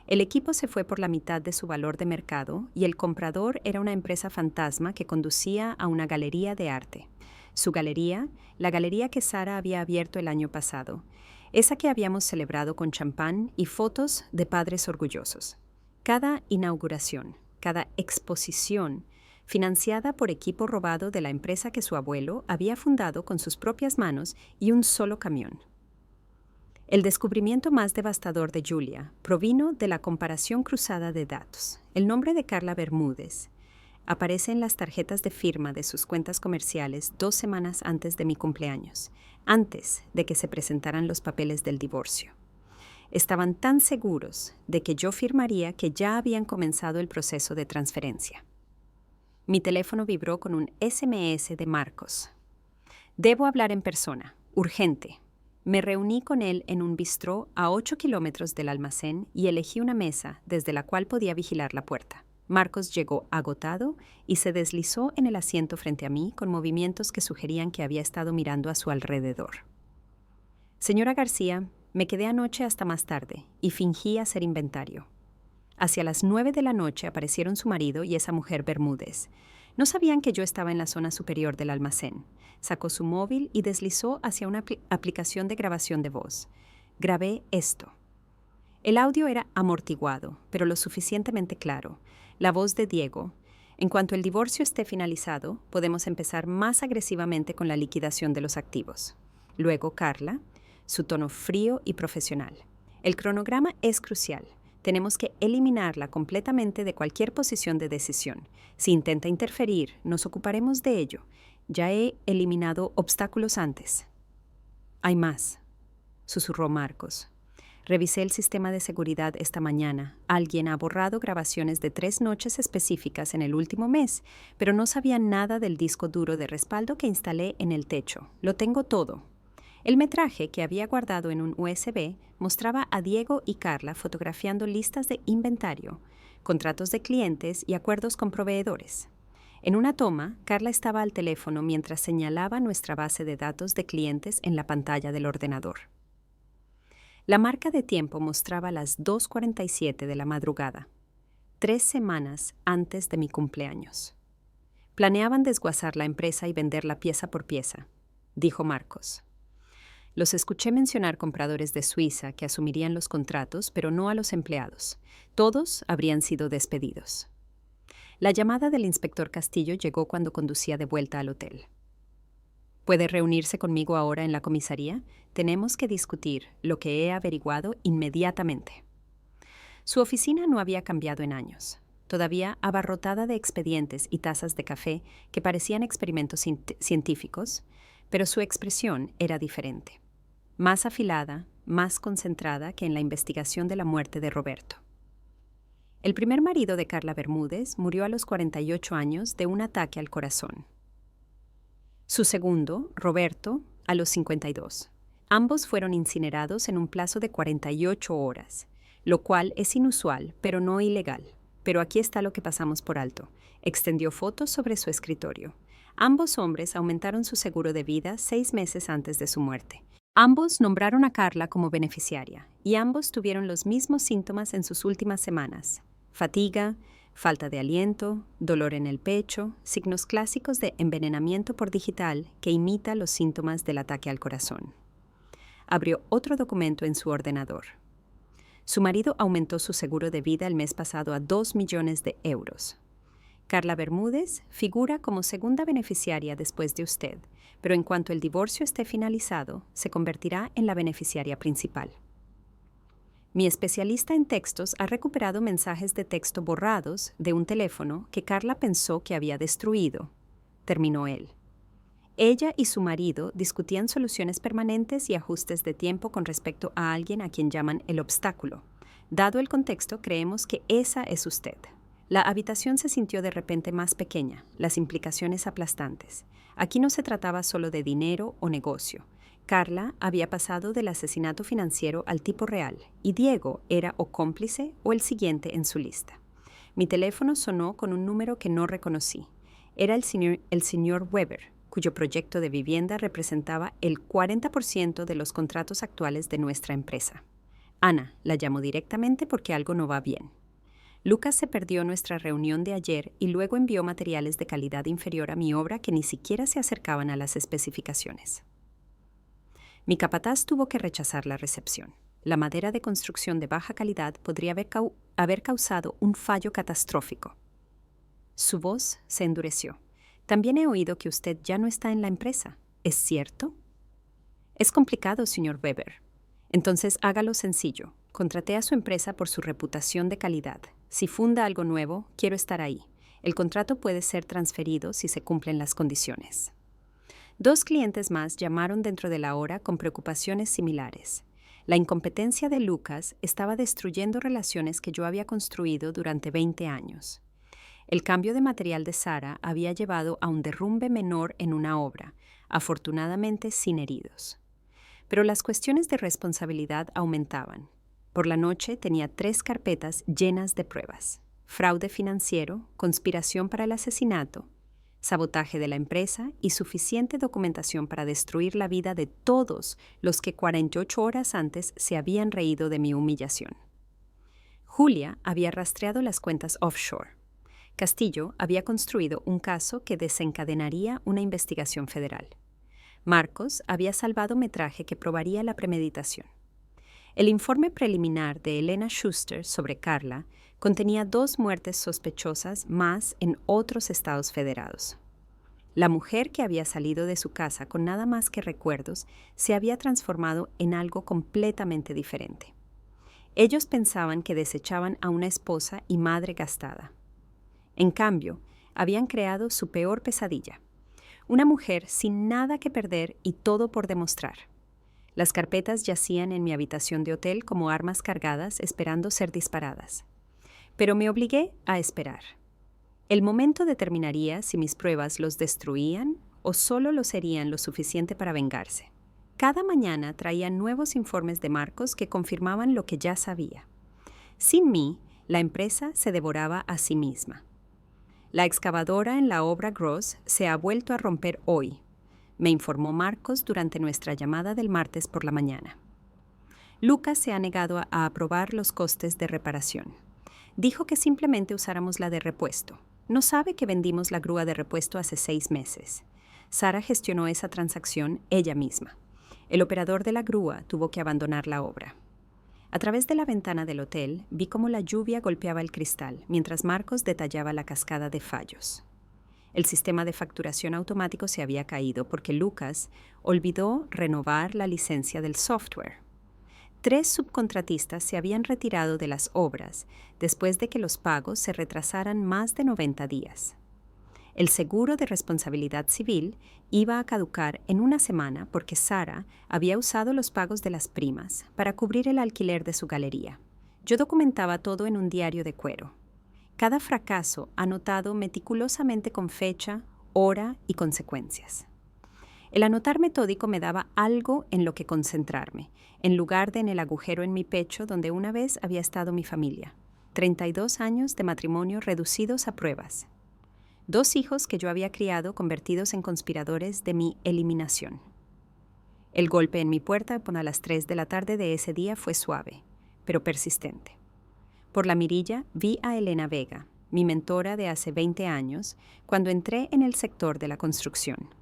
El equipo se fue por la mitad de su valor de mercado y el comprador era una empresa fantasma que conducía a una galería de arte. Su galería, la galería que Sara había abierto el año pasado, esa que habíamos celebrado con champán y fotos de padres orgullosos. Cada inauguración, cada exposición, financiada por equipo robado de la empresa que su abuelo había fundado con sus propias manos y un solo camión. El descubrimiento más devastador de Julia provino de la comparación cruzada de datos. El nombre de Carla Bermúdez aparece en las tarjetas de firma de sus cuentas comerciales 2 semanas antes de mi cumpleaños, antes de que se presentaran los papeles del divorcio. Estaban tan seguros de que yo firmaría que ya habían comenzado el proceso de transferencia. Mi teléfono vibró con un SMS de Marcos. Debo hablar en persona, urgente. Me reuní con él en un bistró a 8 kilómetros del almacén y elegí una mesa desde la cual podía vigilar la puerta. Marcos llegó agotado y se deslizó en el asiento frente a mí con movimientos que sugerían que había estado mirando a su alrededor. Señora García, me quedé anoche hasta más tarde y fingí hacer inventario. Hacia las 9 de la noche aparecieron su marido y esa mujer Bermúdez. No sabían que yo estaba en la zona superior del almacén. Sacó su móvil y deslizó hacia una aplicación de grabación de voz. Grabé esto. El audio era amortiguado, pero lo suficientemente claro. La voz de Diego. En cuanto el divorcio esté finalizado, podemos empezar más agresivamente con la liquidación de los activos. Luego Carla, su tono frío y profesional. El cronograma es crucial. Tenemos que eliminarla completamente de cualquier posición de decisión. Si intenta interferir, nos ocuparemos de ello. Ya he eliminado obstáculos antes. Hay más, susurró Marcos. Revisé el sistema de seguridad esta mañana. Alguien ha borrado grabaciones de 3 noches específicas en el último mes, pero no sabía nada del disco duro de respaldo que instalé en el techo. Lo tengo todo. El metraje que había guardado en un USB mostraba a Diego y Carla fotografiando listas de inventario, contratos de clientes y acuerdos con proveedores. En una toma, Carla estaba al teléfono mientras señalaba nuestra base de datos de clientes en la pantalla del ordenador. La marca de tiempo mostraba las 2:47 de la madrugada, 3 semanas antes de mi cumpleaños. Planeaban desguazar la empresa y venderla pieza por pieza, dijo Marcos. Los escuché mencionar compradores de Suiza que asumirían los contratos, pero no a los empleados. Todos habrían sido despedidos. La llamada del inspector Castillo llegó cuando conducía de vuelta al hotel. ¿Puede reunirse conmigo ahora en la comisaría? Tenemos que discutir lo que he averiguado inmediatamente. Su oficina no había cambiado en años, todavía abarrotada de expedientes y tazas de café que parecían experimentos científicos, pero su expresión era diferente, más afilada, más concentrada que en la investigación de la muerte de Roberto. El primer marido de Carla Bermúdez murió a los 48 años de un ataque al corazón. Su segundo, Roberto, a los 52. Ambos fueron incinerados en un plazo de 48 horas, lo cual es inusual, pero no ilegal. Pero aquí está lo que pasamos por alto. Extendió fotos sobre su escritorio. Ambos hombres aumentaron su seguro de vida 6 meses antes de su muerte. Ambos nombraron a Carla como beneficiaria, y ambos tuvieron los mismos síntomas en sus últimas semanas: fatiga, falta de aliento, dolor en el pecho, signos clásicos de envenenamiento por digital que imita los síntomas del ataque al corazón. Abrió otro documento en su ordenador. Su marido aumentó su seguro de vida el mes pasado a 2 millones de euros. Carla Bermúdez figura como segunda beneficiaria después de usted, pero en cuanto el divorcio esté finalizado, se convertirá en la beneficiaria principal. Mi especialista en textos ha recuperado mensajes de texto borrados de un teléfono que Carla pensó que había destruido, terminó él. Ella y su marido discutían soluciones permanentes y ajustes de tiempo con respecto a alguien a quien llaman el obstáculo. Dado el contexto, creemos que esa es usted. La habitación se sintió de repente más pequeña, las implicaciones aplastantes. Aquí no se trataba solo de dinero o negocio. Carla había pasado del asesinato financiero al tipo real, y Diego era o cómplice o el siguiente en su lista. Mi teléfono sonó con un número que no reconocí. Era el señor Weber, cuyo proyecto de vivienda representaba el 40% de los contratos actuales de nuestra empresa. Ana, la llamó directamente porque algo no va bien. Lucas se perdió nuestra reunión de ayer y luego envió materiales de calidad inferior a mi obra que ni siquiera se acercaban a las especificaciones. Mi capataz tuvo que rechazar la recepción. La madera de construcción de baja calidad podría haber causado un fallo catastrófico. Su voz se endureció. También he oído que usted ya no está en la empresa. ¿Es cierto? Es complicado, señor Weber. Entonces hágalo sencillo. Contraté a su empresa por su reputación de calidad. Si funda algo nuevo, quiero estar ahí. El contrato puede ser transferido si se cumplen las condiciones. 2 clientes más llamaron dentro de la hora con preocupaciones similares. La incompetencia de Lucas estaba destruyendo relaciones que yo había construido durante 20 años. El cambio de material de Sara había llevado a un derrumbe menor en una obra, afortunadamente sin heridos. Pero las cuestiones de responsabilidad aumentaban. Por la noche tenía 3 carpetas llenas de pruebas: fraude financiero, conspiración para el asesinato, sabotaje de la empresa y suficiente documentación para destruir la vida de todos los que 48 horas antes se habían reído de mi humillación. Julia había rastreado las cuentas offshore. Castillo había construido un caso que desencadenaría una investigación federal. Marcos había salvado metraje que probaría la premeditación. El informe preliminar de Elena Schuster sobre Carla contenía 2 muertes sospechosas más en otros estados federados. La mujer que había salido de su casa con nada más que recuerdos se había transformado en algo completamente diferente. Ellos pensaban que desechaban a una esposa y madre gastada. En cambio, habían creado su peor pesadilla. Una mujer sin nada que perder y todo por demostrar. Las carpetas yacían en mi habitación de hotel como armas cargadas esperando ser disparadas. Pero me obligué a esperar. El momento determinaría si mis pruebas los destruían o solo los herían lo suficiente para vengarse. Cada mañana traían nuevos informes de Marcos que confirmaban lo que ya sabía. Sin mí, la empresa se devoraba a sí misma. La excavadora en la obra Gross se ha vuelto a romper hoy, me informó Marcos durante nuestra llamada del martes por la mañana. Lucas se ha negado a aprobar los costes de reparación. Dijo que simplemente usáramos la de repuesto. No sabe que vendimos la grúa de repuesto hace 6 meses. Sara gestionó esa transacción ella misma. El operador de la grúa tuvo que abandonar la obra. A través de la ventana del hotel vi cómo la lluvia golpeaba el cristal mientras Marcos detallaba la cascada de fallos. El sistema de facturación automático se había caído porque Lucas olvidó renovar la licencia del software. 3 subcontratistas se habían retirado de las obras después de que los pagos se retrasaran más de 90 días. El seguro de responsabilidad civil iba a caducar en una semana porque Sara había usado los pagos de las primas para cubrir el alquiler de su galería. Yo documentaba todo en un diario de cuero. Cada fracaso anotado meticulosamente con fecha, hora y consecuencias. El anotar metódico me daba algo en lo que concentrarme, en lugar de en el agujero en mi pecho donde una vez había estado mi familia. 32 años de matrimonio reducidos a pruebas. 2 hijos que yo había criado convertidos en conspiradores de mi eliminación. El golpe en mi puerta a las 3 de la tarde de ese día fue suave, pero persistente. Por la mirilla vi a Elena Vega, mi mentora de hace 20 años, cuando entré en el sector de la construcción.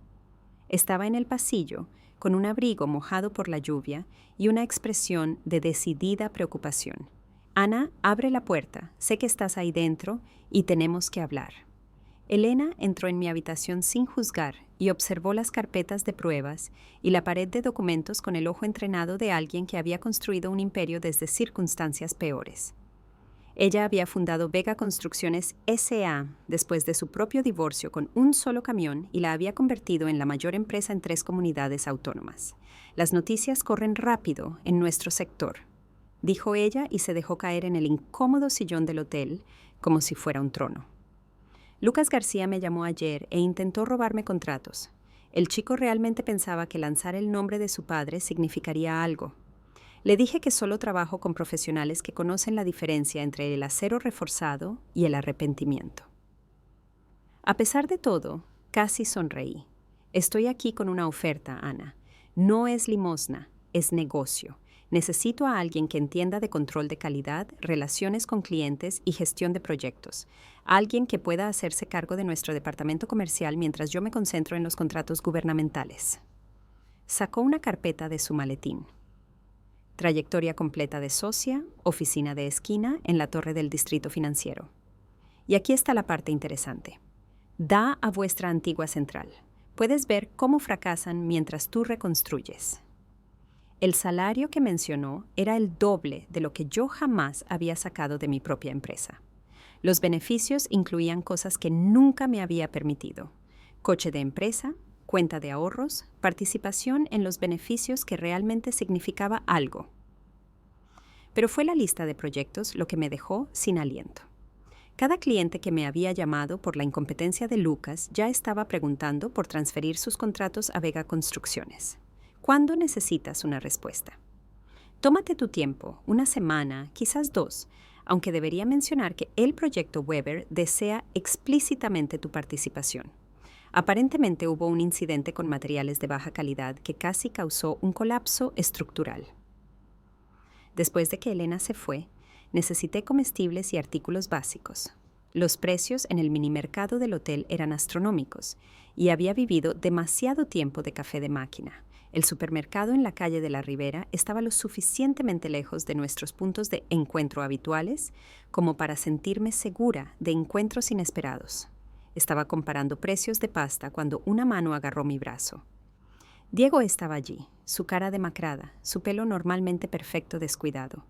Estaba en el pasillo, con un abrigo mojado por la lluvia y una expresión de decidida preocupación. Ana, abre la puerta, sé que estás ahí dentro y tenemos que hablar. Elena entró en mi habitación sin juzgar y observó las carpetas de pruebas y la pared de documentos con el ojo entrenado de alguien que había construido un imperio desde circunstancias peores. Ella había fundado Vega Construcciones S.A. después de su propio divorcio con un solo camión y la había convertido en la mayor empresa en 3 comunidades autónomas. Las noticias corren rápido en nuestro sector, dijo ella y se dejó caer en el incómodo sillón del hotel como si fuera un trono. Lucas García me llamó ayer e intentó robarme contratos. El chico realmente pensaba que lanzar el nombre de su padre significaría algo. Le dije que solo trabajo con profesionales que conocen la diferencia entre el acero reforzado y el arrepentimiento. A pesar de todo, casi sonreí. Estoy aquí con una oferta, Ana. No es limosna, es negocio. Necesito a alguien que entienda de control de calidad, relaciones con clientes y gestión de proyectos. Alguien que pueda hacerse cargo de nuestro departamento comercial mientras yo me concentro en los contratos gubernamentales. Sacó una carpeta de su maletín. Trayectoria completa de socia, oficina de esquina en la torre del distrito financiero. Y aquí está la parte interesante. Da a vuestra antigua central. Puedes ver cómo fracasan mientras tú reconstruyes. El salario que mencionó era el doble de lo que yo jamás había sacado de mi propia empresa. Los beneficios incluían cosas que nunca me había permitido. Coche de empresa, cuenta de ahorros, participación en los beneficios que realmente significaba algo. Pero fue la lista de proyectos lo que me dejó sin aliento. Cada cliente que me había llamado por la incompetencia de Lucas ya estaba preguntando por transferir sus contratos a Vega Construcciones. ¿Cuándo necesitas una respuesta? Tómate tu tiempo, una semana, quizás 2, aunque debería mencionar que el proyecto Weber desea explícitamente tu participación. Aparentemente hubo un incidente con materiales de baja calidad que casi causó un colapso estructural. Después de que Elena se fue, Necesité comestibles y artículos básicos. Los precios en el minimercado del hotel eran astronómicos y había vivido demasiado tiempo de café de máquina. El supermercado en la calle de la Ribera estaba lo suficientemente lejos de nuestros puntos de encuentro habituales como para sentirme segura de encuentros inesperados. Estaba comparando precios de pasta cuando una mano agarró mi brazo. Diego estaba allí, su cara demacrada, su pelo normalmente perfecto descuidado.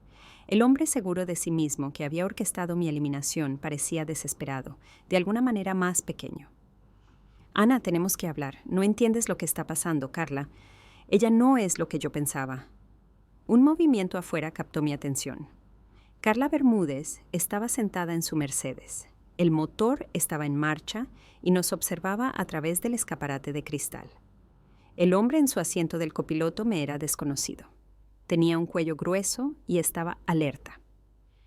El hombre seguro de sí mismo que había orquestado mi eliminación parecía desesperado, de alguna manera más pequeño. «Ana, tenemos que hablar. No entiendes lo que está pasando, Carla. Ella no es lo que yo pensaba». Un movimiento afuera captó mi atención. Carla Bermúdez estaba sentada en su Mercedes. El motor estaba en marcha y nos observaba a través del escaparate de cristal. El hombre en su asiento del copiloto me era desconocido. Tenía un cuello grueso y estaba alerta.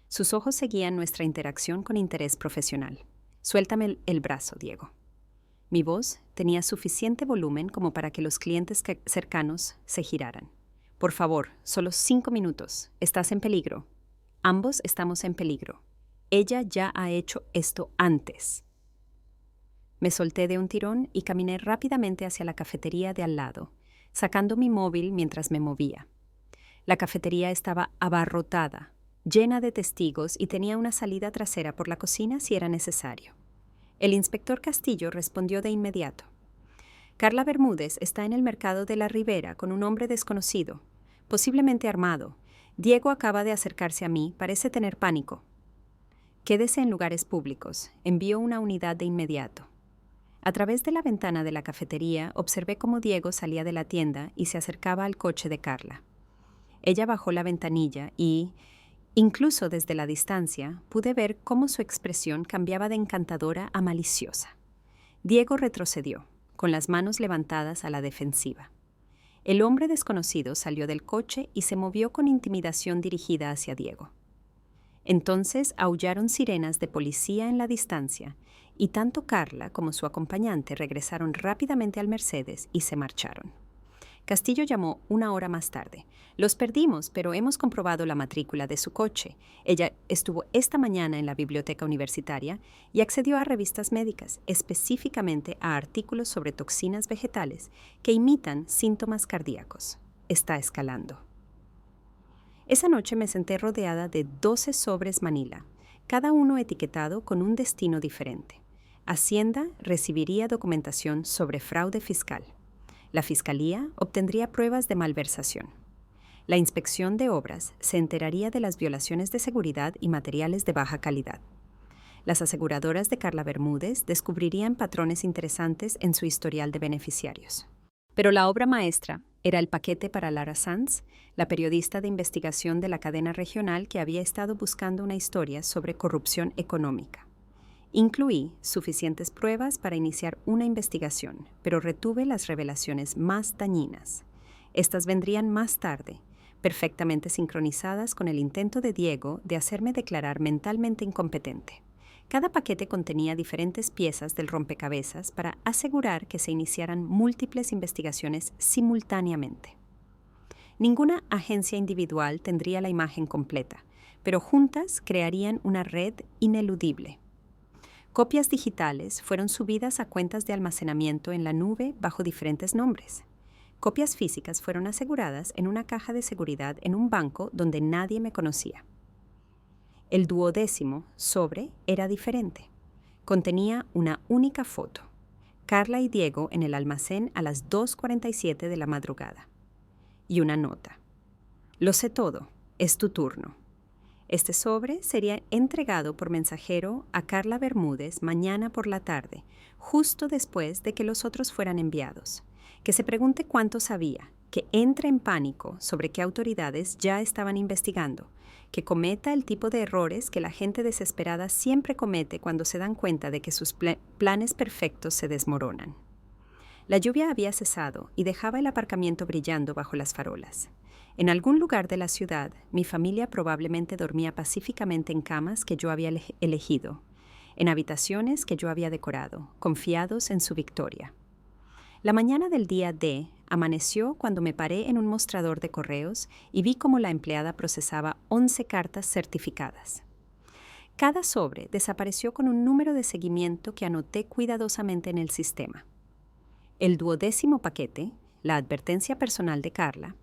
Sus ojos seguían nuestra interacción con interés profesional. «Suéltame el brazo, Diego». Mi voz tenía suficiente volumen como para que los clientes cercanos se giraran. «Por favor, solo 5 minutos. Estás en peligro. Ambos estamos en peligro. Ella ya ha hecho esto antes». Me solté de un tirón y caminé rápidamente hacia la cafetería de al lado, sacando mi móvil mientras me movía. La cafetería estaba abarrotada, llena de testigos y tenía una salida trasera por la cocina si era necesario. El inspector Castillo respondió de inmediato. «Carla Bermúdez está en el mercado de la Ribera con un hombre desconocido, posiblemente armado. Diego acaba de acercarse a mí, parece tener pánico. Quédese en lugares públicos. Envío una unidad de inmediato». A través de la ventana de la cafetería observé cómo Diego salía de la tienda y se acercaba al coche de Carla. Ella bajó la ventanilla y, incluso desde la distancia, pude ver cómo su expresión cambiaba de encantadora a maliciosa. Diego retrocedió, con las manos levantadas a la defensiva. El hombre desconocido salió del coche y se movió con intimidación dirigida hacia Diego. Entonces aullaron sirenas de policía en la distancia y tanto Carla como su acompañante regresaron rápidamente al Mercedes y se marcharon. Castillo llamó 1 hora más tarde. «Los perdimos, pero hemos comprobado la matrícula de su coche. Ella estuvo esta mañana en la biblioteca universitaria y accedió a revistas médicas, específicamente a artículos sobre toxinas vegetales que imitan síntomas cardíacos. Está escalando». Esa noche me senté rodeada de 12 sobres Manila, cada uno etiquetado con un destino diferente. Hacienda recibiría documentación sobre fraude fiscal. La Fiscalía obtendría pruebas de malversación. La Inspección de Obras se enteraría de las violaciones de seguridad y materiales de baja calidad. Las aseguradoras de Carla Bermúdez descubrirían patrones interesantes en su historial de beneficiarios. Pero la obra maestra era el paquete para Lara Sanz, la periodista de investigación de la cadena regional que había estado buscando una historia sobre corrupción económica. Incluí suficientes pruebas para iniciar una investigación, pero retuve las revelaciones más dañinas. Estas vendrían más tarde, perfectamente sincronizadas con el intento de Diego de hacerme declarar mentalmente incompetente. Cada paquete contenía diferentes piezas del rompecabezas para asegurar que se iniciaran múltiples investigaciones simultáneamente. Ninguna agencia individual tendría la imagen completa, pero juntas crearían una red ineludible. Copias digitales fueron subidas a cuentas de almacenamiento en la nube bajo diferentes nombres. Copias físicas fueron aseguradas en una caja de seguridad en un banco donde nadie me conocía. El 12º sobre era diferente. Contenía una única foto. Carla y Diego en el almacén a las 2:47 de la madrugada. Y una nota. «Lo sé todo. Es tu turno». Este sobre sería entregado por mensajero a Carla Bermúdez mañana por la tarde, justo después de que los otros fueran enviados. Que se pregunte cuánto sabía, que entre en pánico sobre qué autoridades ya estaban investigando, que cometa el tipo de errores que la gente desesperada siempre comete cuando se dan cuenta de que sus planes perfectos se desmoronan. La lluvia había cesado y dejaba el aparcamiento brillando bajo las farolas. En algún lugar de la ciudad, mi familia probablemente dormía pacíficamente en camas que yo había elegido, en habitaciones que yo había decorado, confiados en su victoria. La mañana del día D amaneció cuando me paré en un mostrador de correos y vi cómo la empleada procesaba 11 cartas certificadas. Cada sobre desapareció con un número de seguimiento que anoté cuidadosamente en el sistema. El 12º paquete, la advertencia personal de Carla,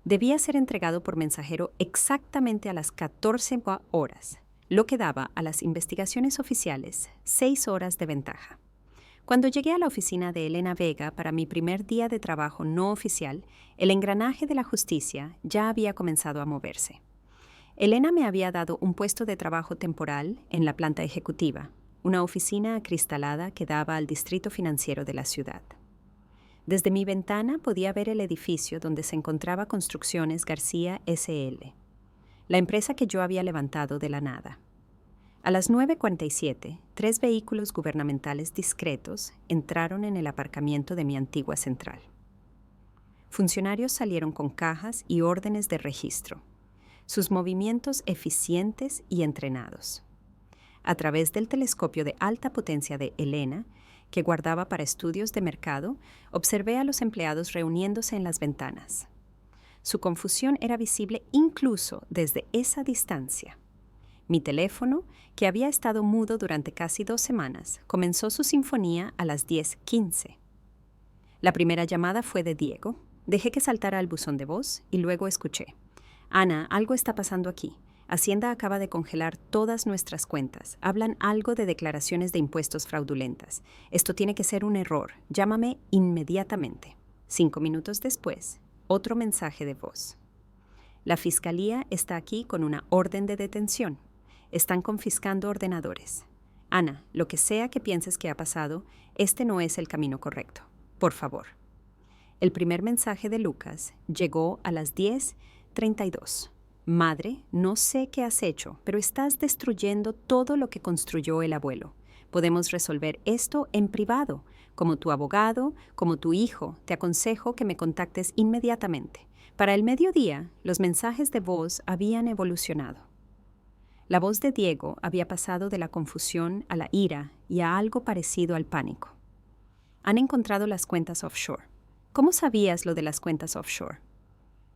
debía ser entregado por mensajero exactamente a las 14 horas, lo que daba a las investigaciones oficiales 6 horas de ventaja. Cuando llegué a la oficina de Elena Vega para mi primer día de trabajo no oficial, el engranaje de la justicia ya había comenzado a moverse. Elena me había dado un puesto de trabajo temporal en la planta ejecutiva, una oficina acristalada que daba al distrito financiero de la ciudad. Desde mi ventana podía ver el edificio donde se encontraba Construcciones García S.L., la empresa que yo había levantado de la nada. A las 9:47, 3 vehículos gubernamentales discretos entraron en el aparcamiento de mi antigua central. Funcionarios salieron con cajas y órdenes de registro, sus movimientos eficientes y entrenados. A través del telescopio de alta potencia de Elena, que guardaba para estudios de mercado, observé a los empleados reuniéndose en las ventanas. Su confusión era visible incluso desde esa distancia. Mi teléfono, que había estado mudo durante casi 2 semanas, comenzó su sinfonía a las 10:15. La primera llamada fue de Diego. Dejé que saltara al buzón de voz y luego escuché. Ana, algo está pasando aquí. Hacienda acaba de congelar todas nuestras cuentas. Hablan algo de declaraciones de impuestos fraudulentas. Esto tiene que ser un error. Llámame inmediatamente. 5 minutos después, otro mensaje de voz. La fiscalía está aquí con una orden de detención. Están confiscando ordenadores. Ana, lo que sea que pienses que ha pasado, este no es el camino correcto. Por favor. El primer mensaje de Lucas llegó a las 10:32. Madre, no sé qué has hecho, pero estás destruyendo todo lo que construyó el abuelo. Podemos resolver esto en privado. Como tu abogado, como tu hijo, te aconsejo que me contactes inmediatamente. Para el mediodía, los mensajes de voz habían evolucionado. La voz de Diego había pasado de la confusión a la ira y a algo parecido al pánico. Han encontrado las cuentas offshore. ¿Cómo sabías lo de las cuentas offshore?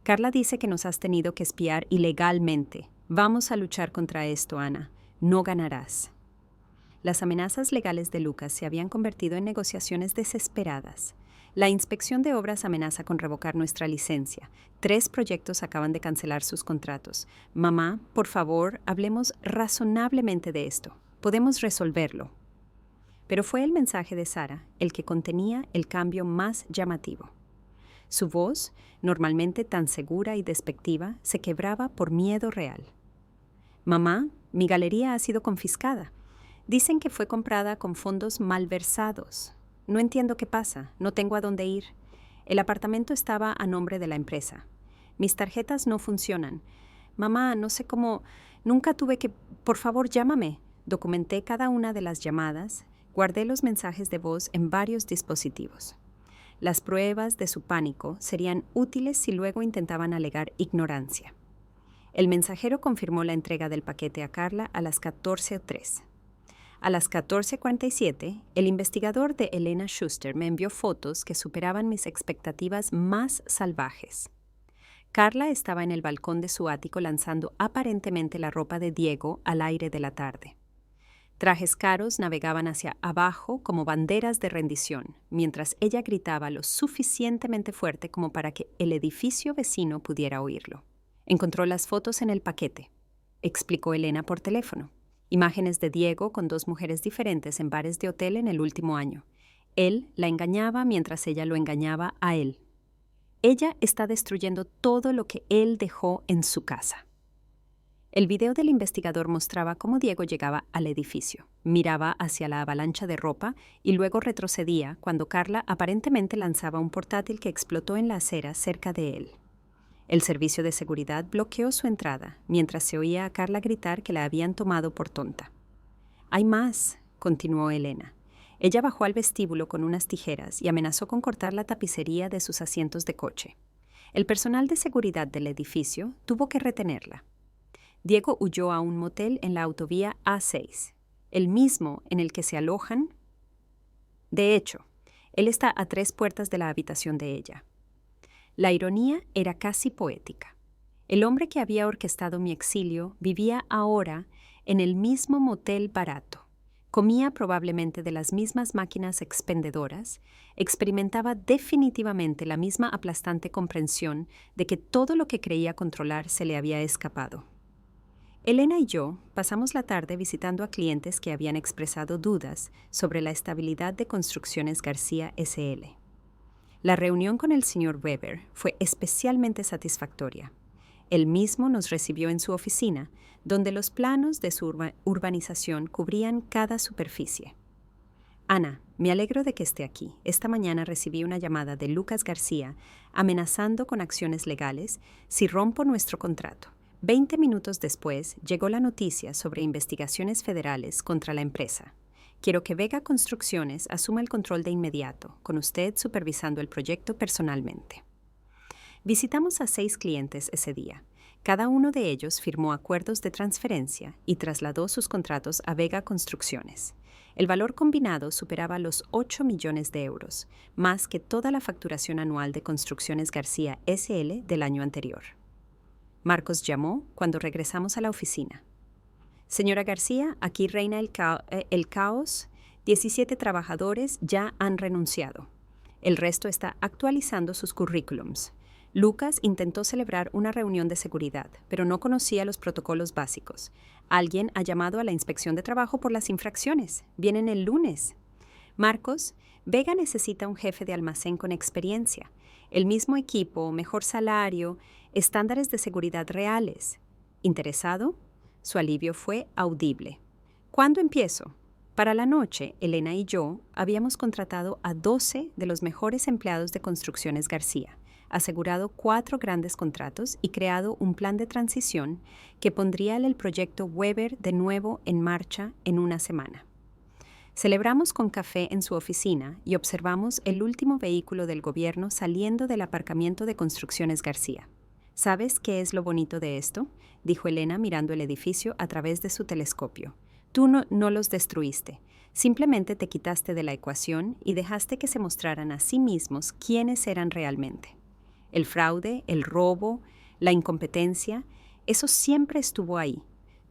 Carla dice que nos has tenido que espiar ilegalmente. Vamos a luchar contra esto, Ana. No ganarás. Las amenazas legales de Lucas se habían convertido en negociaciones desesperadas. La inspección de obras amenaza con revocar nuestra licencia. 3 proyectos acaban de cancelar sus contratos. Mamá, por favor, hablemos razonablemente de esto. Podemos resolverlo. Pero fue el mensaje de Sara el que contenía el cambio más llamativo. Su voz, normalmente tan segura y despectiva, se quebraba por miedo real. Mamá, mi galería ha sido confiscada. Dicen que fue comprada con fondos malversados. No entiendo qué pasa, no tengo a dónde ir. El apartamento estaba a nombre de la empresa. Mis tarjetas no funcionan. Mamá, no sé cómo... Nunca tuve que... Por favor, llámame. Documenté cada una de las llamadas, guardé los mensajes de voz en varios dispositivos. Las pruebas de su pánico serían útiles si luego intentaban alegar ignorancia. El mensajero confirmó la entrega del paquete a Carla a las 14:03. A las 14:47, el investigador de Elena Schuster me envió fotos que superaban mis expectativas más salvajes. Carla estaba en el balcón de su ático lanzando aparentemente la ropa de Diego al aire de la tarde. Trajes caros navegaban hacia abajo como banderas de rendición, mientras ella gritaba lo suficientemente fuerte como para que el edificio vecino pudiera oírlo. Encontró las fotos en el paquete, explicó Elena por teléfono. Imágenes de Diego con 2 mujeres diferentes en bares de hotel en el último año. Él la engañaba mientras ella lo engañaba a él. Ella está destruyendo todo lo que él dejó en su casa. El video del investigador mostraba cómo Diego llegaba al edificio, miraba hacia la avalancha de ropa y luego retrocedía cuando Carla aparentemente lanzaba un portátil que explotó en la acera cerca de él. El servicio de seguridad bloqueó su entrada, mientras se oía a Carla gritar que la habían tomado por tonta. «Hay más», continuó Elena. Ella bajó al vestíbulo con unas tijeras y amenazó con cortar la tapicería de sus asientos de coche. El personal de seguridad del edificio tuvo que retenerla. Diego huyó a un motel en la autovía A6, el mismo en el que se alojan. De hecho, Él está a 3 puertas de la habitación de ella. La ironía era casi poética. El hombre que había orquestado mi exilio vivía ahora en el mismo motel barato. Comía probablemente de las mismas máquinas expendedoras, experimentaba definitivamente la misma aplastante comprensión de que todo lo que creía controlar se le había escapado. Elena y yo pasamos la tarde visitando a clientes que habían expresado dudas sobre la estabilidad de Construcciones García S.L. La reunión con el señor Weber fue especialmente satisfactoria. Él mismo nos recibió en su oficina, donde los planos de su urbanización cubrían cada superficie. Ana, me alegro de que esté aquí. Esta mañana recibí una llamada de Lucas García amenazando con acciones legales si rompo nuestro contrato. 20 minutos después llegó la noticia sobre investigaciones federales contra la empresa. Quiero que Vega Construcciones asuma el control de inmediato, con usted supervisando el proyecto personalmente. Visitamos a 6 clientes ese día. Cada uno de ellos firmó acuerdos de transferencia y trasladó sus contratos a Vega Construcciones. El valor combinado superaba los 8 millones de euros, más que toda la facturación anual de Construcciones García S.L. del año anterior. Marcos llamó cuando regresamos a la oficina. Señora García, aquí reina el caos. 17 trabajadores ya han renunciado. El resto está actualizando sus currículums. Lucas intentó celebrar una reunión de seguridad, pero no conocía los protocolos básicos. Alguien ha llamado a la inspección de trabajo por las infracciones. Vienen el lunes. Marcos, Vega necesita un jefe de almacén con experiencia, el mismo equipo, mejor salario, estándares de seguridad reales. ¿Interesado? Su alivio fue audible. ¿Cuándo empiezo? Para la noche, Elena y yo habíamos contratado a 12 de los mejores empleados de Construcciones García, asegurado 4 grandes contratos y creado un plan de transición que pondría el proyecto Weber de nuevo en marcha en una semana. Celebramos con café en su oficina y observamos el último vehículo del gobierno saliendo del aparcamiento de Construcciones García. ¿Sabes qué es lo bonito de esto?, dijo Elena mirando el edificio a través de su telescopio. Tú no los destruiste, simplemente te quitaste de la ecuación y dejaste que se mostraran a sí mismos quiénes eran realmente. El fraude, el robo, la incompetencia, eso siempre estuvo ahí.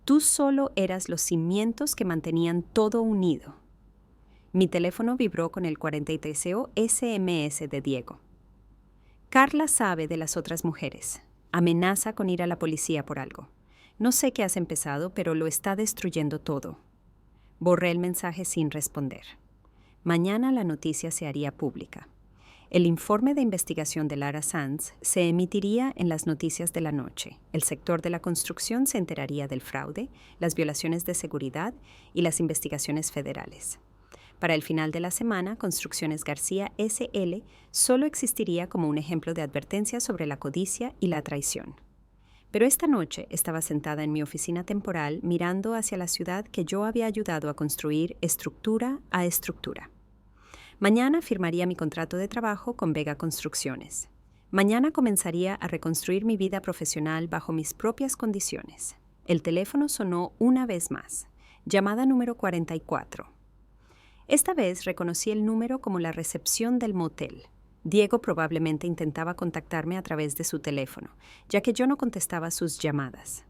Tú solo eras los cimientos que mantenían todo unido. Mi teléfono vibró con el 43º SMS de Diego. Carla sabe de las otras mujeres. Amenaza con ir a la policía por algo. No sé qué has empezado, pero lo está destruyendo todo. Borré el mensaje sin responder. Mañana la noticia se haría pública. El informe de investigación de Lara Sanz se emitiría en las noticias de la noche. El sector de la construcción se enteraría del fraude, las violaciones de seguridad y las investigaciones federales. Para el final de la semana, Construcciones García S.L. solo existiría como un ejemplo de advertencia sobre la codicia y la traición. Pero esta noche estaba sentada en mi oficina temporal mirando hacia la ciudad que yo había ayudado a construir estructura a estructura. Mañana firmaría mi contrato de trabajo con Vega Construcciones. Mañana comenzaría a reconstruir mi vida profesional bajo mis propias condiciones. El teléfono sonó una vez más. Llamada número 44. Esta vez reconocí el número como la recepción del motel. Diego probablemente intentaba contactarme a través de su teléfono, ya que yo no contestaba sus llamadas.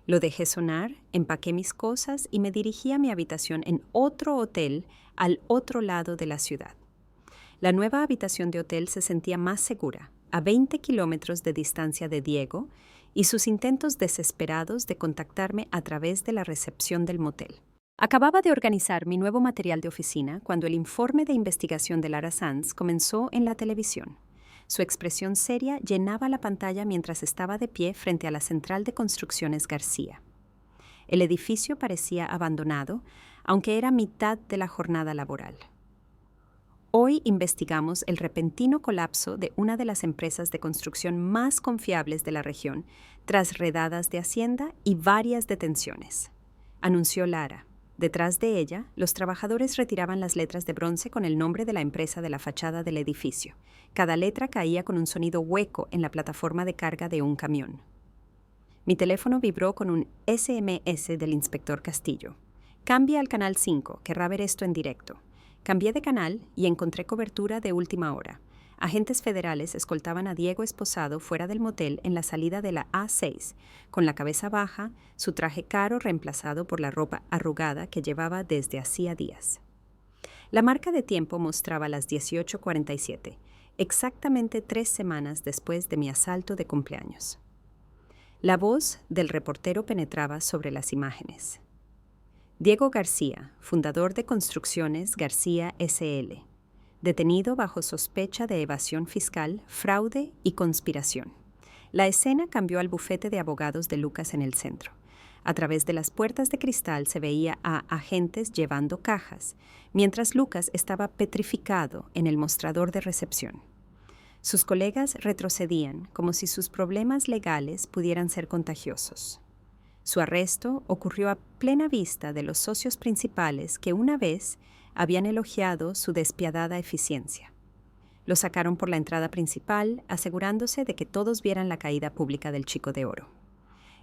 Lo dejé sonar, empaqué mis cosas y me dirigí a mi habitación en otro hotel al otro lado de la ciudad. La nueva habitación de hotel se sentía más segura, a 20 kilómetros de distancia de Diego y sus intentos desesperados de contactarme a través de la recepción del motel. Acababa de organizar mi nuevo material de oficina cuando el informe de investigación de Lara Sanz comenzó en la televisión. Su expresión seria llenaba la pantalla mientras estaba de pie frente a la central de Construcciones García. El edificio parecía abandonado, aunque era mitad de la jornada laboral. Hoy investigamos el repentino colapso de una de las empresas de construcción más confiables de la región, tras redadas de Hacienda y varias detenciones, anunció Lara. Detrás de ella, los trabajadores retiraban las letras de bronce con el nombre de la empresa de la fachada del edificio. Cada letra caía con un sonido hueco en la plataforma de carga de un camión. Mi teléfono vibró con un SMS del inspector Castillo. Cambia al canal 5, querrá ver esto en directo. Cambié de canal y encontré cobertura de última hora. Agentes federales escoltaban a Diego esposado fuera del motel en la salida de la A6, con la cabeza baja, su traje caro reemplazado por la ropa arrugada que llevaba desde hacía días. La marca de tiempo mostraba las 18:47, exactamente 3 semanas después de mi asalto de cumpleaños. La voz del reportero penetraba sobre las imágenes. Diego García, fundador de Construcciones García S.L., detenido bajo sospecha de evasión fiscal, fraude y conspiración. La escena cambió al bufete de abogados de Lucas en el centro. A través de las puertas de cristal se veía a agentes llevando cajas, mientras Lucas estaba petrificado en el mostrador de recepción. Sus colegas retrocedían como si sus problemas legales pudieran ser contagiosos. Su arresto ocurrió a plena vista de los socios principales que una vez habían elogiado su despiadada eficiencia. Lo sacaron por la entrada principal, asegurándose de que todos vieran la caída pública del Chico de Oro.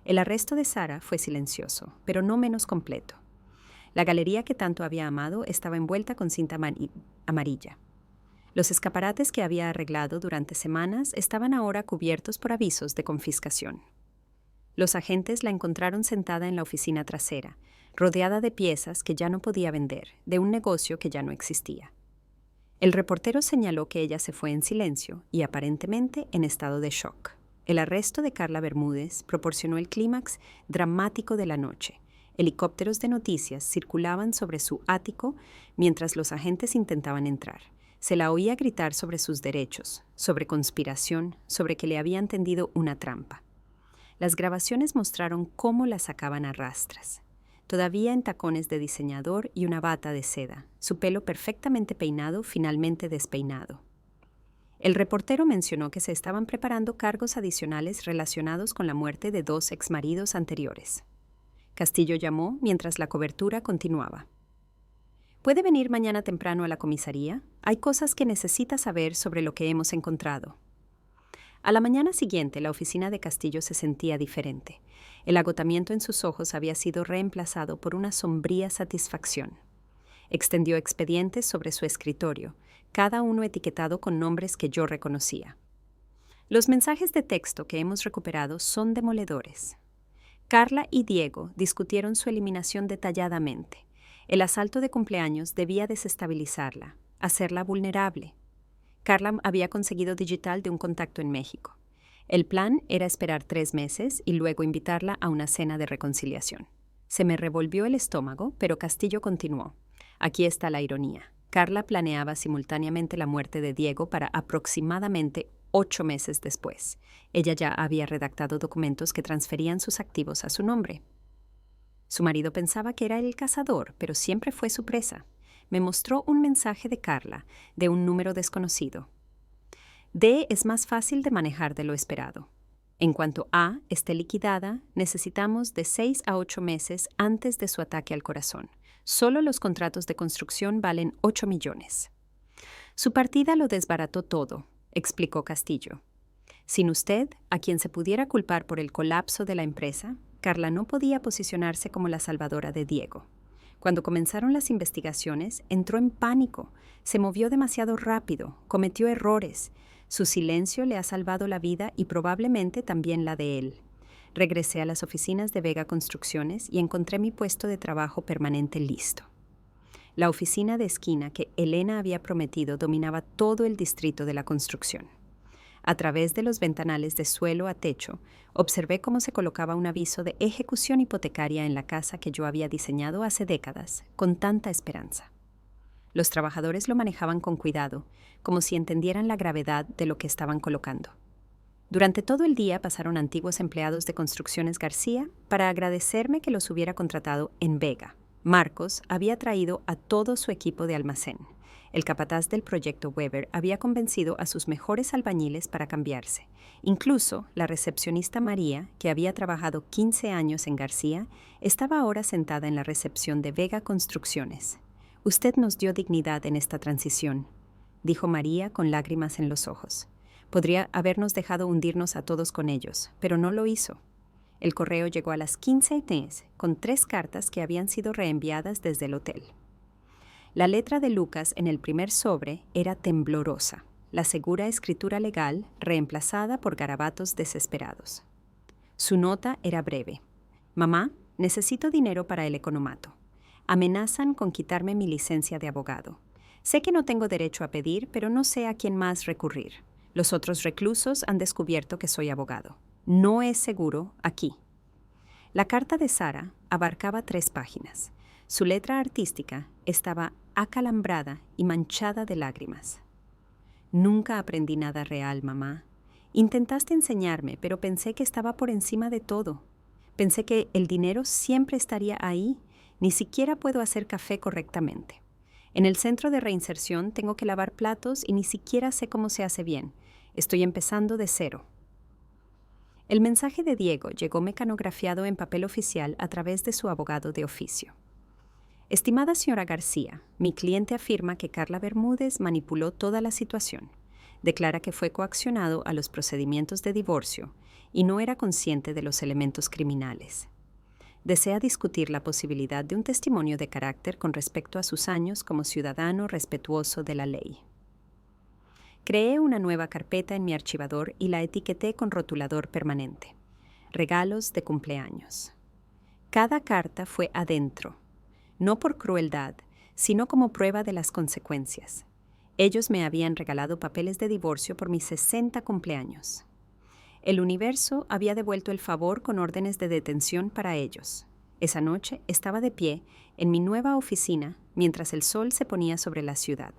El arresto de Sara fue silencioso, pero no menos completo. La galería que tanto había amado estaba envuelta con cinta amarilla. Los escaparates que había arreglado durante semanas estaban ahora cubiertos por avisos de confiscación. Los agentes la encontraron sentada en la oficina trasera, rodeada de piezas que ya no podía vender, de un negocio que ya no existía. El reportero señaló que ella se fue en silencio y aparentemente en estado de shock. El arresto de Carla Bermúdez proporcionó el clímax dramático de la noche. Helicópteros de noticias circulaban sobre su ático mientras los agentes intentaban entrar. Se la oía gritar sobre sus derechos, sobre conspiración, sobre que le habían tendido una trampa. Las grabaciones mostraron cómo la sacaban a rastras. Todavía en tacones de diseñador y una bata de seda, su pelo perfectamente peinado, finalmente despeinado. El reportero mencionó que se estaban preparando cargos adicionales relacionados con la muerte de 2 exmaridos anteriores. Castillo llamó mientras la cobertura continuaba. ¿Puede venir mañana temprano a la comisaría? Hay cosas que necesita saber sobre lo que hemos encontrado. A la mañana siguiente, la oficina de Castillo se sentía diferente. El agotamiento en sus ojos había sido reemplazado por una sombría satisfacción. Extendió expedientes sobre su escritorio, cada uno etiquetado con nombres que yo reconocía. Los mensajes de texto que hemos recuperado son demoledores. Carla y Diego discutieron su eliminación detalladamente. El asalto de cumpleaños debía desestabilizarla, hacerla vulnerable. Carla había conseguido digital de un contacto en México. El plan era esperar 3 meses y luego invitarla a una cena de reconciliación. Se me revolvió el estómago, pero Castillo continuó. Aquí está la ironía. Carla planeaba simultáneamente la muerte de Diego para aproximadamente 8 meses después. Ella ya había redactado documentos que transferían sus activos a su nombre. Su marido pensaba que era el cazador, pero siempre fue su presa. Me mostró un mensaje de Carla, de un número desconocido. D es más fácil de manejar de lo esperado. En cuanto A esté liquidada, necesitamos de 6 a 8 meses antes de su ataque al corazón. Solo los contratos de construcción valen 8 millones. Su partida lo desbarató todo, explicó Castillo. Sin usted, a quien se pudiera culpar por el colapso de la empresa, Carla no podía posicionarse como la salvadora de Diego. Cuando comenzaron las investigaciones, entró en pánico, se movió demasiado rápido, cometió errores. Su silencio le ha salvado la vida y probablemente también la de él. Regresé a las oficinas de Vega Construcciones y encontré mi puesto de trabajo permanente listo. La oficina de esquina que Elena había prometido dominaba todo el distrito de la construcción. A través de los ventanales de suelo a techo, observé cómo se colocaba un aviso de ejecución hipotecaria en la casa que yo había diseñado hace décadas, con tanta esperanza. Los trabajadores lo manejaban con cuidado, como si entendieran la gravedad de lo que estaban colocando. Durante todo el día pasaron antiguos empleados de Construcciones García para agradecerme que los hubiera contratado en Vega. Marcos había traído a todo su equipo de almacén. El capataz del proyecto Weber había convencido a sus mejores albañiles para cambiarse. Incluso la recepcionista María, que había trabajado 15 años en García, estaba ahora sentada en la recepción de Vega Construcciones. «Usted nos dio dignidad en esta transición», dijo María con lágrimas en los ojos. Podría habernos dejado hundirnos a todos con ellos, pero no lo hizo. El correo llegó a las 15:10 con 3 cartas que habían sido reenviadas desde el hotel. La letra de Lucas en el primer sobre era temblorosa, la segura escritura legal reemplazada por garabatos desesperados. Su nota era breve. Mamá, necesito dinero para el economato. Amenazan con quitarme mi licencia de abogado. Sé que no tengo derecho a pedir, pero no sé a quién más recurrir. Los otros reclusos han descubierto que soy abogado. No es seguro aquí. La carta de Sara abarcaba 3 páginas. Su letra artística estaba acalambrada y manchada de lágrimas. Nunca aprendí nada real, mamá. Intentaste enseñarme, pero pensé que estaba por encima de todo. Pensé que el dinero siempre estaría ahí. Ni siquiera puedo hacer café correctamente. En el centro de reinserción tengo que lavar platos y ni siquiera sé cómo se hace bien. Estoy empezando de cero. El mensaje de Diego llegó mecanografiado en papel oficial a través de su abogado de oficio. Estimada señora García, mi cliente afirma que Carla Bermúdez manipuló toda la situación. Declara que fue coaccionado a los procedimientos de divorcio y no era consciente de los elementos criminales. Desea discutir la posibilidad de un testimonio de carácter con respecto a sus años como ciudadano respetuoso de la ley. Creé una nueva carpeta en mi archivador y la etiqueté con rotulador permanente. Regalos de cumpleaños. Cada carta fue adentro, no por crueldad, sino como prueba de las consecuencias. Ellos me habían regalado papeles de divorcio por mis 60 cumpleaños. El universo había devuelto el favor con órdenes de detención para ellos. Esa noche estaba de pie en mi nueva oficina mientras el sol se ponía sobre la ciudad.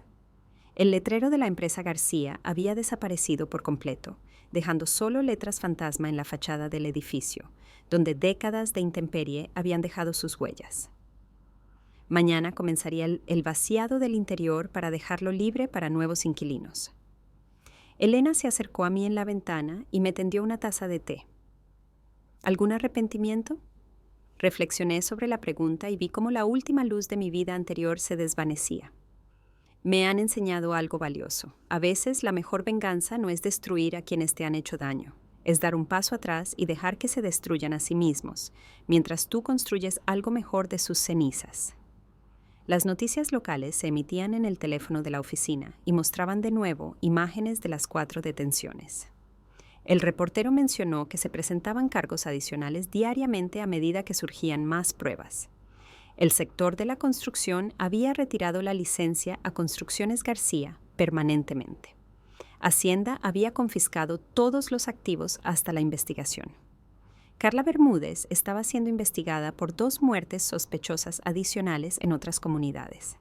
El letrero de la empresa García había desaparecido por completo, dejando solo letras fantasma en la fachada del edificio, donde décadas de intemperie habían dejado sus huellas. Mañana comenzaría el vaciado del interior para dejarlo libre para nuevos inquilinos. Elena se acercó a mí en la ventana y me tendió una taza de té. ¿Algún arrepentimiento? Reflexioné sobre la pregunta y vi cómo la última luz de mi vida anterior se desvanecía. Me han enseñado algo valioso. A veces la mejor venganza no es destruir a quienes te han hecho daño. Es dar un paso atrás y dejar que se destruyan a sí mismos, mientras tú construyes algo mejor de sus cenizas. Las noticias locales se emitían en el teléfono de la oficina y mostraban de nuevo imágenes de las 4 detenciones. El reportero mencionó que se presentaban cargos adicionales diariamente a medida que surgían más pruebas. El sector de la construcción había retirado la licencia a Construcciones García permanentemente. Hacienda había confiscado todos los activos hasta la investigación. Carla Bermúdez estaba siendo investigada por 2 muertes sospechosas adicionales en otras comunidades.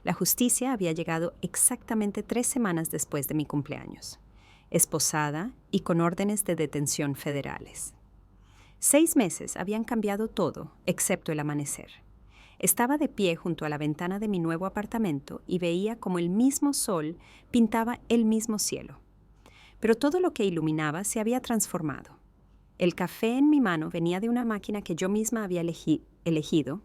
La justicia había llegado exactamente 3 semanas después de mi cumpleaños, esposada y con órdenes de detención federales. 6 meses habían cambiado todo, excepto el amanecer. Estaba de pie junto a la ventana de mi nuevo apartamento y veía como el mismo sol pintaba el mismo cielo. Pero todo lo que iluminaba se había transformado. El café en mi mano venía de una máquina que yo misma había elegido,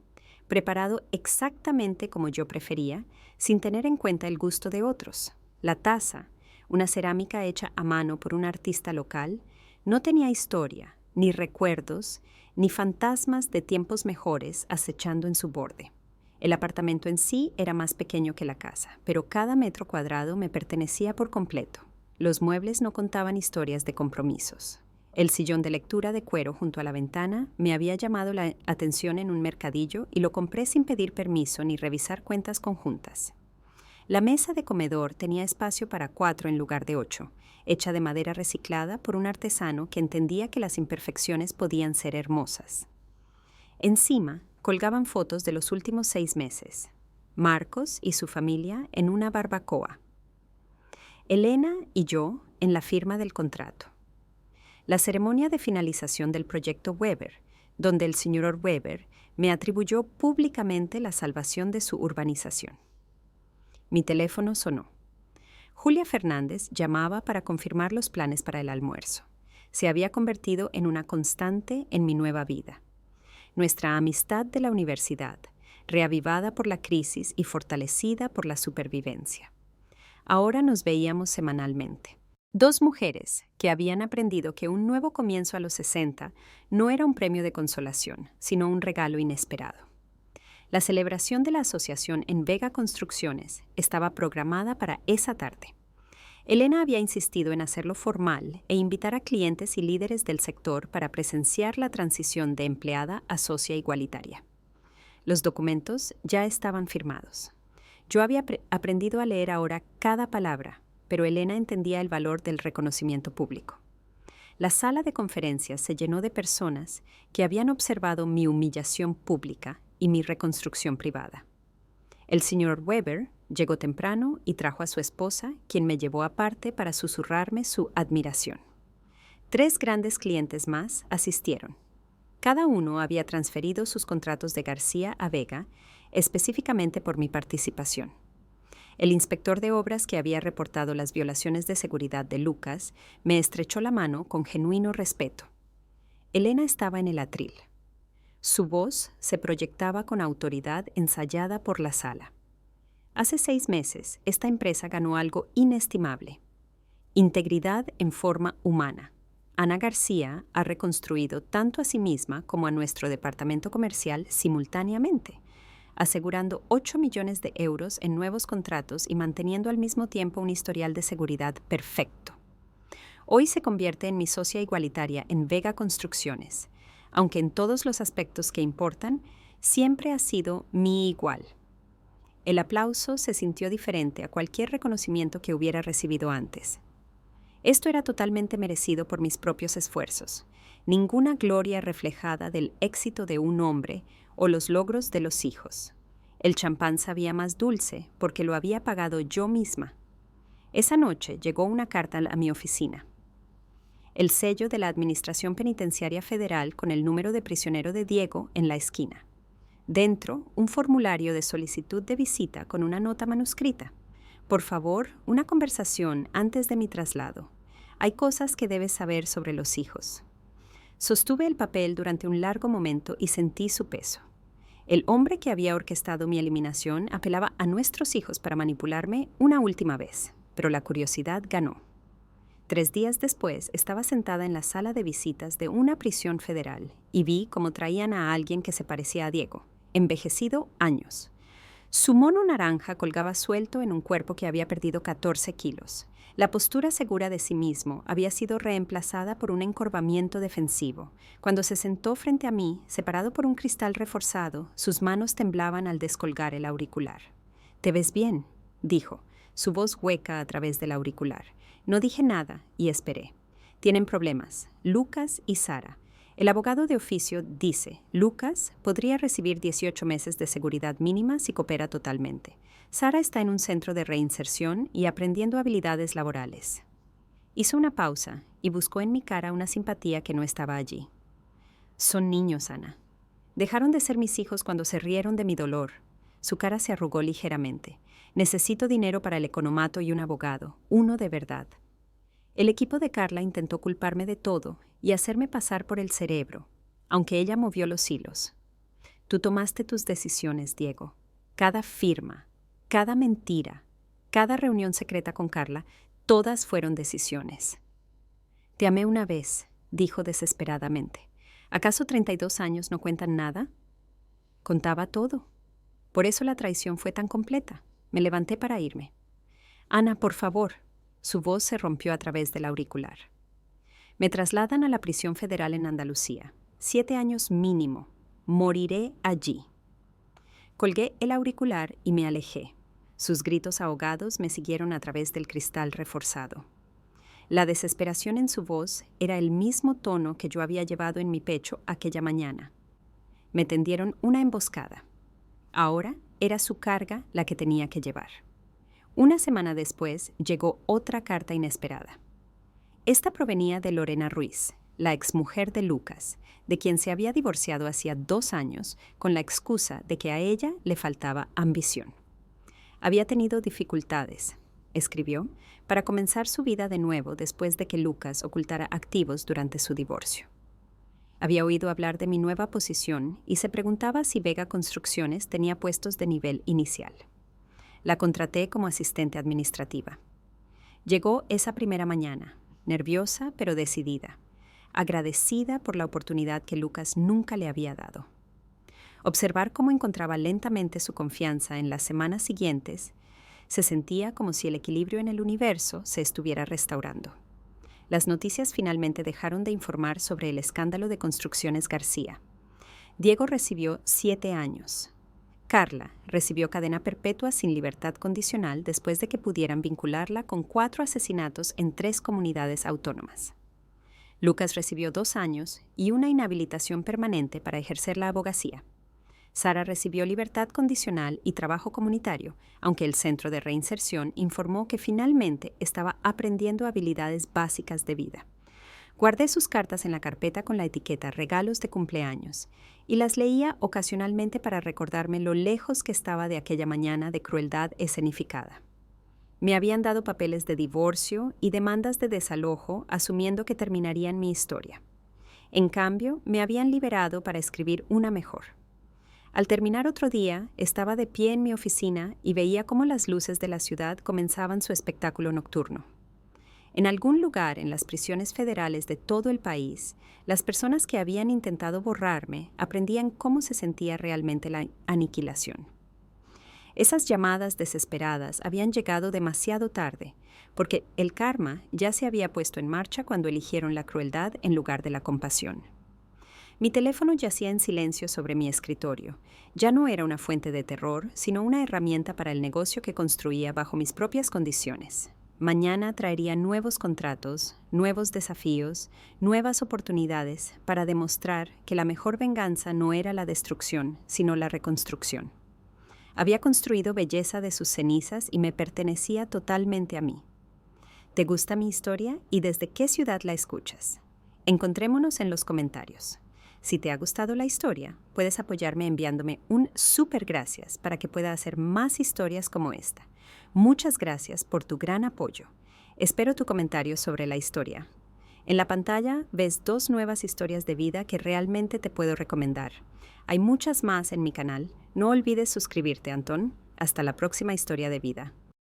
preparado exactamente como yo prefería, sin tener en cuenta el gusto de otros. La taza, una cerámica hecha a mano por un artista local, no tenía historia, ni recuerdos, ni fantasmas de tiempos mejores acechando en su borde. El apartamento en sí era más pequeño que la casa, pero cada metro cuadrado me pertenecía por completo. Los muebles no contaban historias de compromisos. El sillón de lectura de cuero junto a la ventana me había llamado la atención en un mercadillo y lo compré sin pedir permiso ni revisar cuentas conjuntas. La mesa de comedor tenía espacio para 4 en lugar de 8, hecha de madera reciclada por un artesano que entendía que las imperfecciones podían ser hermosas. Encima colgaban fotos de los últimos 6 meses. Marcos y su familia en una barbacoa. Elena y yo en la firma del contrato. La ceremonia de finalización del proyecto Weber, donde el señor Weber me atribuyó públicamente la salvación de su urbanización. Mi teléfono sonó. Julia Fernández llamaba para confirmar los planes para el almuerzo. Se había convertido en una constante en mi nueva vida. Nuestra amistad de la universidad, reavivada por la crisis y fortalecida por la supervivencia. Ahora nos veíamos semanalmente. 2 mujeres que habían aprendido que un nuevo comienzo a los 60 no era un premio de consolación, sino un regalo inesperado. La celebración de la asociación en Vega Construcciones estaba programada para esa tarde. Elena había insistido en hacerlo formal e invitar a clientes y líderes del sector para presenciar la transición de empleada a socia igualitaria. Los documentos ya estaban firmados. Yo había aprendido a leer ahora cada palabra, pero Elena entendía el valor del reconocimiento público. La sala de conferencias se llenó de personas que habían observado mi humillación pública y mi reconstrucción privada. El señor Weber llegó temprano y trajo a su esposa, quien me llevó aparte para susurrarme su admiración. 3 grandes clientes más asistieron. Cada uno había transferido sus contratos de García a Vega, específicamente por mi participación. El inspector de obras que había reportado las violaciones de seguridad de Lucas me estrechó la mano con genuino respeto. Elena estaba en el atril. Su voz se proyectaba con autoridad ensayada por la sala. Hace 6 meses, esta empresa ganó algo inestimable: integridad en forma humana. Ana García ha reconstruido tanto a sí misma como a nuestro departamento comercial simultáneamente, asegurando 8 millones de euros en nuevos contratos y manteniendo al mismo tiempo un historial de seguridad perfecto. Hoy se convierte en mi socia igualitaria en Vega Construcciones, aunque en todos los aspectos que importan, siempre ha sido mi igual. El aplauso se sintió diferente a cualquier reconocimiento que hubiera recibido antes. Esto era totalmente merecido por mis propios esfuerzos. Ninguna gloria reflejada del éxito de un hombre o los logros de los hijos. El champán sabía más dulce porque lo había pagado yo misma. Esa noche llegó una carta a mi oficina. El sello de la Administración Penitenciaria Federal con el número de prisionero de Diego en la esquina. Dentro, un formulario de solicitud de visita con una nota manuscrita. Por favor, una conversación antes de mi traslado. Hay cosas que debes saber sobre los hijos. Sostuve el papel durante un largo momento y sentí su peso. El hombre que había orquestado mi eliminación apelaba a nuestros hijos para manipularme una última vez, pero la curiosidad ganó. 3 días después estaba sentada en la sala de visitas de una prisión federal y vi cómo traían a alguien que se parecía a Diego, envejecido años. Su mono naranja colgaba suelto en un cuerpo que había perdido 14 kilos. La postura segura de sí mismo había sido reemplazada por un encorvamiento defensivo. Cuando se sentó frente a mí, separado por un cristal reforzado, sus manos temblaban al descolgar el auricular. «¿Te ves bien?», dijo, su voz hueca a través del auricular. No dije nada y esperé. Tienen problemas, Lucas y Sara. El abogado de oficio dice, Lucas podría recibir 18 meses de seguridad mínima si coopera totalmente. Sara está en un centro de reinserción y aprendiendo habilidades laborales. Hizo una pausa y buscó en mi cara una simpatía que no estaba allí. Son niños, Ana. Dejaron de ser mis hijos cuando se rieron de mi dolor. Su cara se arrugó ligeramente. Necesito dinero para el economato y un abogado, uno de verdad. El equipo de Carla intentó culparme de todo y hacerme pasar por el cerebro, aunque ella movió los hilos. Tú tomaste tus decisiones, Diego. Cada firma, cada mentira, cada reunión secreta con Carla, todas fueron decisiones. Te amé una vez, dijo desesperadamente. ¿Acaso 32 años no cuentan nada? Contaba todo. Por eso la traición fue tan completa. Me levanté para irme. Ana, por favor. Su voz se rompió a través del auricular. Me trasladan a la prisión federal en Andalucía. 7 años mínimo. Moriré allí. Colgué el auricular y me alejé. Sus gritos ahogados me siguieron a través del cristal reforzado. La desesperación en su voz era el mismo tono que yo había llevado en mi pecho aquella mañana. Me tendieron una emboscada. Ahora era su carga la que tenía que llevar. Una semana después llegó otra carta inesperada. Esta provenía de Lorena Ruiz, la exmujer de Lucas, de quien se había divorciado hacía 2 años con la excusa de que a ella le faltaba ambición. Había tenido dificultades, escribió, para comenzar su vida de nuevo después de que Lucas ocultara activos durante su divorcio. Había oído hablar de mi nueva posición y se preguntaba si Vega Construcciones tenía puestos de nivel inicial. La contraté como asistente administrativa. Llegó esa primera mañana, nerviosa pero decidida, agradecida por la oportunidad que Lucas nunca le había dado. Observar cómo encontraba lentamente su confianza en las semanas siguientes, se sentía como si el equilibrio en el universo se estuviera restaurando. Las noticias finalmente dejaron de informar sobre el escándalo de Construcciones García. Diego recibió 7 años. Carla recibió cadena perpetua sin libertad condicional después de que pudieran vincularla con 4 asesinatos en 3 comunidades autónomas. Lucas recibió 2 años y una inhabilitación permanente para ejercer la abogacía. Sara recibió libertad condicional y trabajo comunitario, aunque el Centro de Reinserción informó que finalmente estaba aprendiendo habilidades básicas de vida. Guardé sus cartas en la carpeta con la etiqueta Regalos de cumpleaños y las leía ocasionalmente para recordarme lo lejos que estaba de aquella mañana de crueldad escenificada. Me habían dado papeles de divorcio y demandas de desalojo asumiendo que terminarían mi historia. En cambio, me habían liberado para escribir una mejor. Al terminar otro día, estaba de pie en mi oficina y veía cómo las luces de la ciudad comenzaban su espectáculo nocturno. En algún lugar en las prisiones federales de todo el país, las personas que habían intentado borrarme aprendían cómo se sentía realmente la aniquilación. Esas llamadas desesperadas habían llegado demasiado tarde, porque el karma ya se había puesto en marcha cuando eligieron la crueldad en lugar de la compasión. Mi teléfono yacía en silencio sobre mi escritorio. Ya no era una fuente de terror, sino una herramienta para el negocio que construía bajo mis propias condiciones. Mañana traería nuevos contratos, nuevos desafíos, nuevas oportunidades para demostrar que la mejor venganza no era la destrucción, sino la reconstrucción. Había construido belleza de sus cenizas y me pertenecía totalmente a mí. ¿Te gusta mi historia y desde qué ciudad la escuchas? Encontrémonos en los comentarios. Si te ha gustado la historia, puedes apoyarme enviándome un súper gracias para que pueda hacer más historias como esta. Muchas gracias por tu gran apoyo. Espero tu comentario sobre la historia. En la pantalla ves 2 nuevas historias de vida que realmente te puedo recomendar. Hay muchas más en mi canal. No olvides suscribirte, Antón. Hasta la próxima historia de vida.